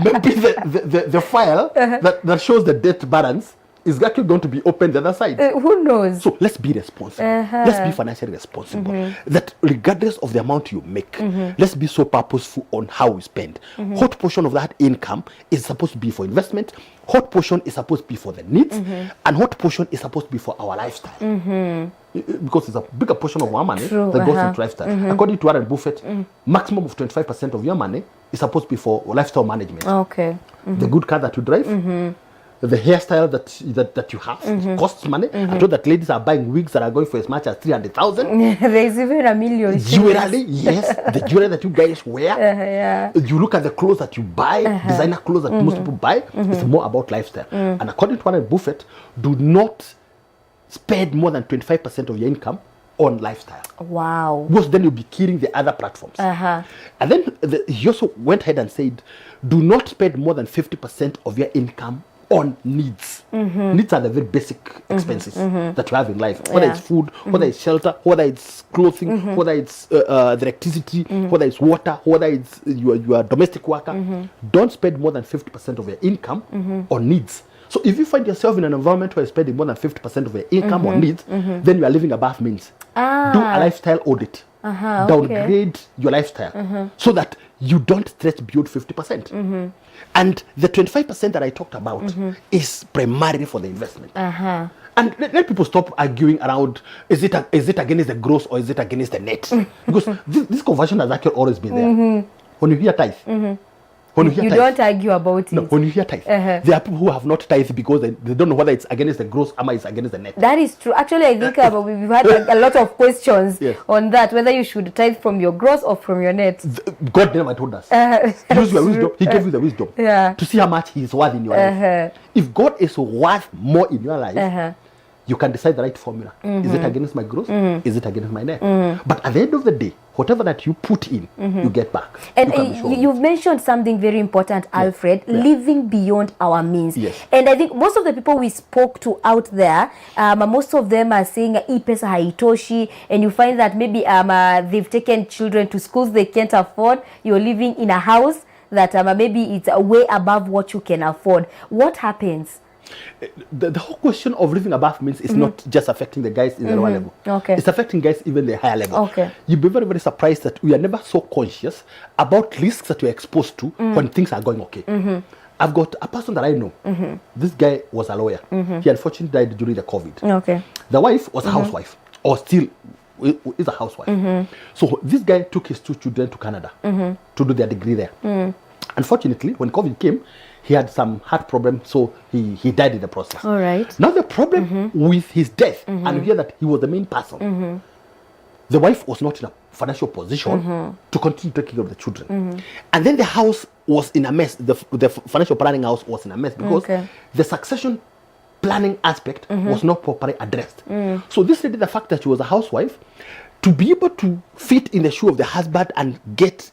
Maybe the file that shows the debt balance is actually going to be open the other side. Who knows? So let's be responsible. Let's be financially responsible. That regardless of the amount you make, let's be so purposeful on how we spend. What portion of that income is supposed to be for investment? What portion is supposed to be for the needs? And what portion is supposed to be for our lifestyle? Because it's a bigger portion of our money that goes into lifestyle. According to Warren Buffett, maximum of 25% of your money is supposed to be for lifestyle management. Okay. The good car that you drive, the hairstyle that you have costs money. I told that ladies are buying wigs that are going for as much as 300,000. There's even $1 million. Jewelry, yes, the jewelry that you guys wear. You look at the clothes that you buy, designer clothes that most people buy. It's more about lifestyle. And according to Warren Buffett, do not spend more than 25% of your income on lifestyle. Wow. Because then you'll be killing the other platforms. And then he also went ahead and said, do not spend more than 50% of your income on needs. Needs are the very basic expenses that you have in life, whether it's food, whether it's shelter, whether it's clothing, whether it's the electricity, whether it's water, whether it's your domestic worker. Don't spend more than 50% of your income on needs. So if you find yourself in an environment where you're spending more than 50% of your income on needs, then you are living above means. Do a lifestyle audit. Downgrade your lifestyle so that you don't stretch beyond 50%. And the 25% that I talked about is primarily for the investment. And let people stop arguing around, is it against the gross or is it against the net? Because this conversion has actually always been there. When you hear tithe, when you don't argue about it. No, when you hear tithe, there are people who have not tithe because they don't know whether it's against the gross or it's against the net. That is true. Actually, I think we've had a lot of questions on that, whether you should tithe from your gross or from your net. God never told us. Use your wisdom. He gave you the wisdom to see how much He is worth in your life. If God is worth more in your life, you can decide the right formula. Is it against my gross? Is it against my net? But at the end of the day, whatever that you put in, you get back. And you've mentioned something very important, Alfred, living beyond our means. And I think most of the people we spoke to out there, most of them are saying, pesa haitoshi, and you find that maybe they've taken children to schools they can't afford. You're living in a house that maybe it's way above what you can afford. What happens? The whole question of living above means it's not just affecting the guys in the lower level. It's affecting guys even the higher level. You'll be very, very surprised that we are never so conscious about risks that we're exposed to when things are going okay. I've got a person that I know. This guy was a lawyer. He unfortunately died during the COVID. The wife was a housewife, or still is a housewife. So this guy took his 2 children to Canada to do their degree there. Unfortunately, when COVID came, he had some heart problem, so he died in the process. All right. Now the problem with his death, and we hear that he was the main person. The wife was not in a financial position to continue taking care of the children. And then the house was in a mess. The financial planning house was in a mess because the succession planning aspect was not properly addressed. So this lady, the fact that she was a housewife, to be able to fit in the shoe of the husband and get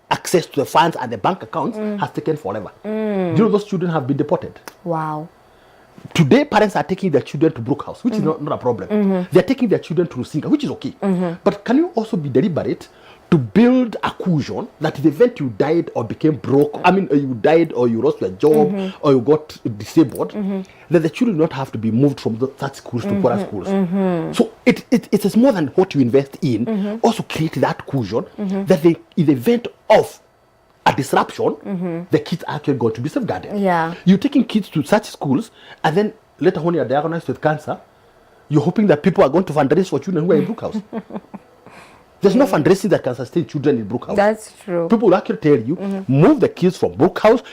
access to the funds and the bank accounts has taken forever. Do you know those children have been deported? Wow. Today, parents are taking their children to Brookhouse, which is not a problem. They're taking their children to Rusinga, which is okay. But can you also be deliberate to build a cushion that in the event you died or became broke, I mean, you died or you lost your job or you got disabled, that the children do not have to be moved from that schools to poorer schools. So it is more than what you invest in. Also create that cushion that in the event of a disruption, the kids are actually going to be safeguarded. Yeah. You're taking kids to such schools, and then later when you're diagnosed with cancer, you're hoping that people are going to fundraise for children who are in Brookhouse. There's no fundraising that can sustain children in Brookhouse. That's true. People will actually tell you, move the kids from Brookhouse,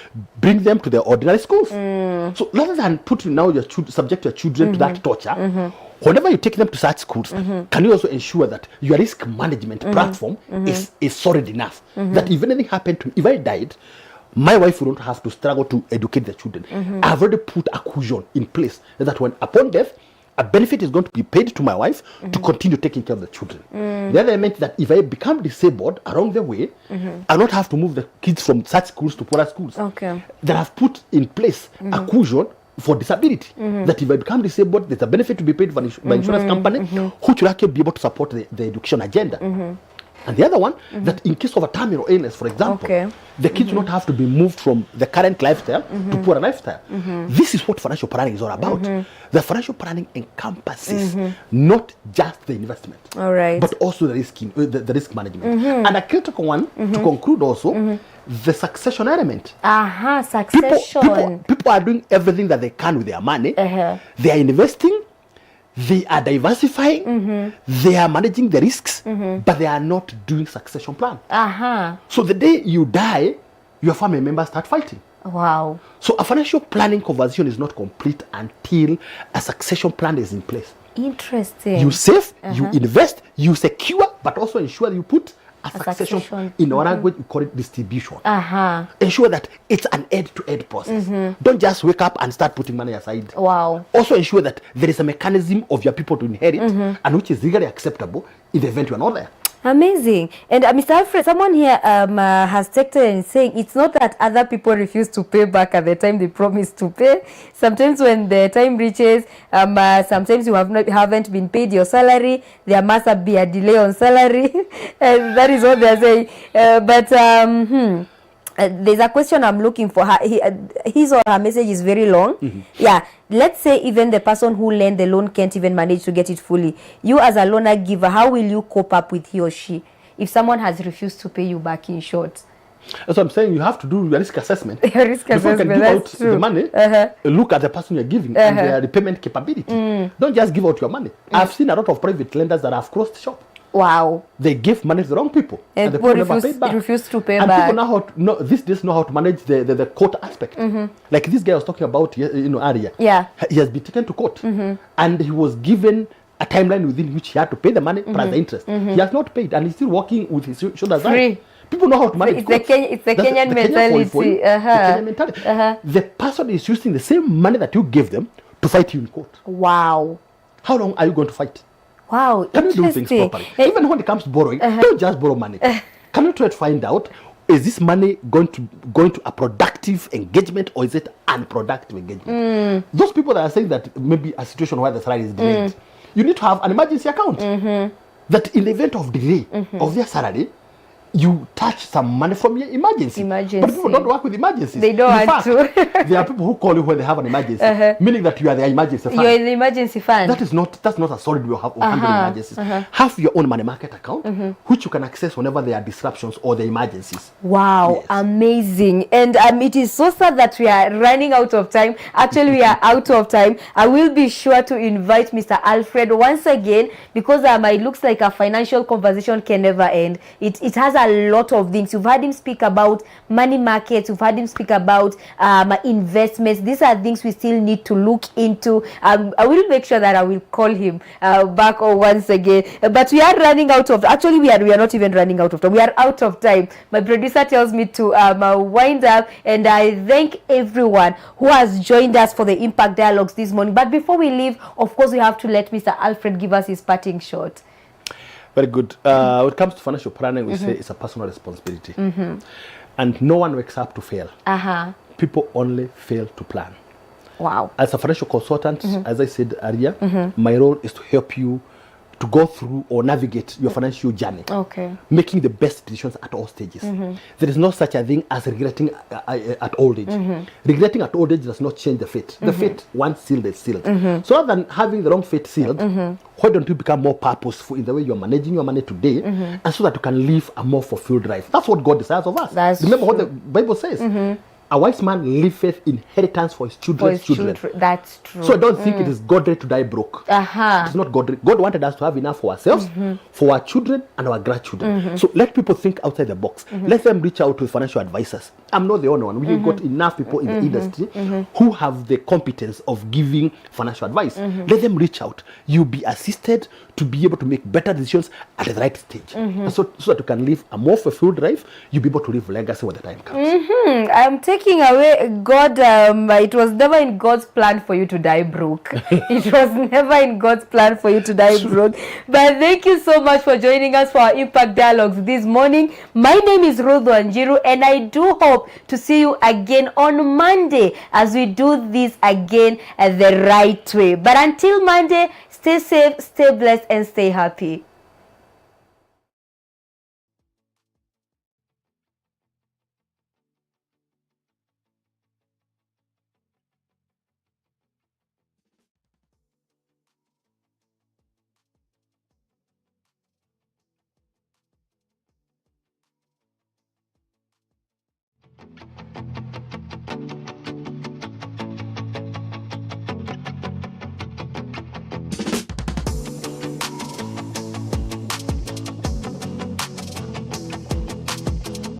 bring them to the ordinary schools. So rather than putting now your subject your children to that torture, whenever you take them to such schools, can you also ensure that your risk management platform is solid enough that if anything happened to me, if I died, my wife will not have to struggle to educate the children. I've already put a cushion in place that when upon death, a benefit is going to be paid to my wife to continue taking care of the children. The other element that if I become disabled along the way, I'll not have to move the kids from such schools to poorer schools. Okay. That I've put in place a cushion for disability. That if I become disabled, there's a benefit to be paid by insurance company, which will actually be able to support the education agenda. And the other one, that in case of a terminal illness, for example, the kids will not have to be moved from the current lifestyle to poorer lifestyle. This is what financial planning is all about. The financial planning encompasses not just the investment, but also the risk management. And a critical one, to conclude also, the succession element. Succession. People are doing everything that they can with their money. They are investing, they are diversifying, they are managing the risks, but they are not doing succession plan. So the day you die, your family members start fighting. Wow. So a financial planning conversation is not complete until a succession plan is in place. Interesting. You save, you invest, you secure, but also ensure you put a succession. In our language, we call it distribution. Ensure that it's an end-to-end process. Don't just wake up and start putting money aside. Wow. Also ensure that there is a mechanism of your people to inherit and which is legally acceptable in the event you are not there. Amazing. And Mr. Alfred, someone here has texted and saying it's not that other people refuse to pay back at the time they promised to pay. Sometimes when the time reaches, sometimes you haven't been paid your salary. There must be a delay on salary. And that is what they're saying. There's a question I'm looking for. His or her message is very long. Yeah. Let's say even the person who lent the loan can't even manage to get it fully. You as a loaner giver, how will you cope up with he or she if someone has refused to pay you back, in short? That's what I'm saying. You have to do your risk assessment. Your risk Before assessment, you can give out that's true. the money, look at the person you're giving and their repayment capability. Don't just give out your money. I've seen a lot of private lenders that have closed shop. Wow. They give money to the wrong people. And the people never paid back. refuse to pay and back. People these days know how to manage the court aspect. Like this guy I was talking about earlier. Yeah. He has been taken to court. And he was given a timeline within which he had to pay the money plus the interest. He has not paid and he's still working with his shoulders free. People know how to manage courts. It's the Kenyan mentality. The Kenyan mentality. The person is using the same money that you gave them to fight you in court. Wow. How long are you going to fight? Wow, Can you do things properly? Even when it comes to borrowing, don't just borrow money. Can you try to find out, is this money going to a productive engagement or is it unproductive engagement? Those people that are saying that maybe a situation where the salary is delayed, you need to have an emergency account. That in the event of delay of their salary, you touch some money from your emergency. But people don't work with emergencies. They don't want to. There are people who call you when they have an emergency, meaning that you are the emergency fund. You're in the emergency fund. That's not a solid way of handling emergencies. Have your own money market account, which you can access whenever there are disruptions or the emergencies. Wow, yes. Amazing. And it is so sad that we are running out of time. Actually, we are out of time. I will be sure to invite Mr. Alfred once again, because it looks like a financial conversation can never end. It has a lot of things. You've heard him speak about money markets. You've heard him speak about investments. These are things we still need to look into. I will make sure that I will call him back once again. But we are running out of. Actually, we are not even running out of time. We are out of time. My producer tells me to wind up, and I thank everyone who has joined us for the Impact Dialogues this morning. But before we leave, of course, we have to let Mr. Alfred give us his parting shot. Very good. When it comes to financial planning, we say it's a personal responsibility. And no one wakes up to fail. People only fail to plan. Wow. As a financial consultant, as I said earlier, my role is to help you to go through or navigate your financial journey. Okay. Making the best decisions at all stages. There is no such a thing as regretting at old age. Regretting at old age does not change the fate. The fate, once sealed, is sealed. So rather than having the wrong fate sealed, why don't you become more purposeful in the way you're managing your money today, and so that you can live a more fulfilled life? That's what God desires of us. Remember what the Bible says. A wise man liveth inheritance for his children's children. That's true. So I don't think it is godly to die broke. It's not godly. God wanted us to have enough for ourselves, for our children and our grandchildren. So let people think outside the box. Let them reach out to financial advisors. I'm not the only one. We've got enough people in the industry who have the competence of giving financial advice. Let them reach out. You'll be assisted to be able to make better decisions at the right stage. So that you can live a more fulfilled life, you'll be able to leave legacy when the time comes. I'm taking away God. It was never in God's plan for you to die broke. It was never in God's plan for you to die broke. But thank you so much for joining us for our Impact Dialogues this morning. My name is Ruth Wanjiru, and I do hope to see you again on Monday as we do this again the right way. But until Monday, stay safe, stay blessed, and stay happy.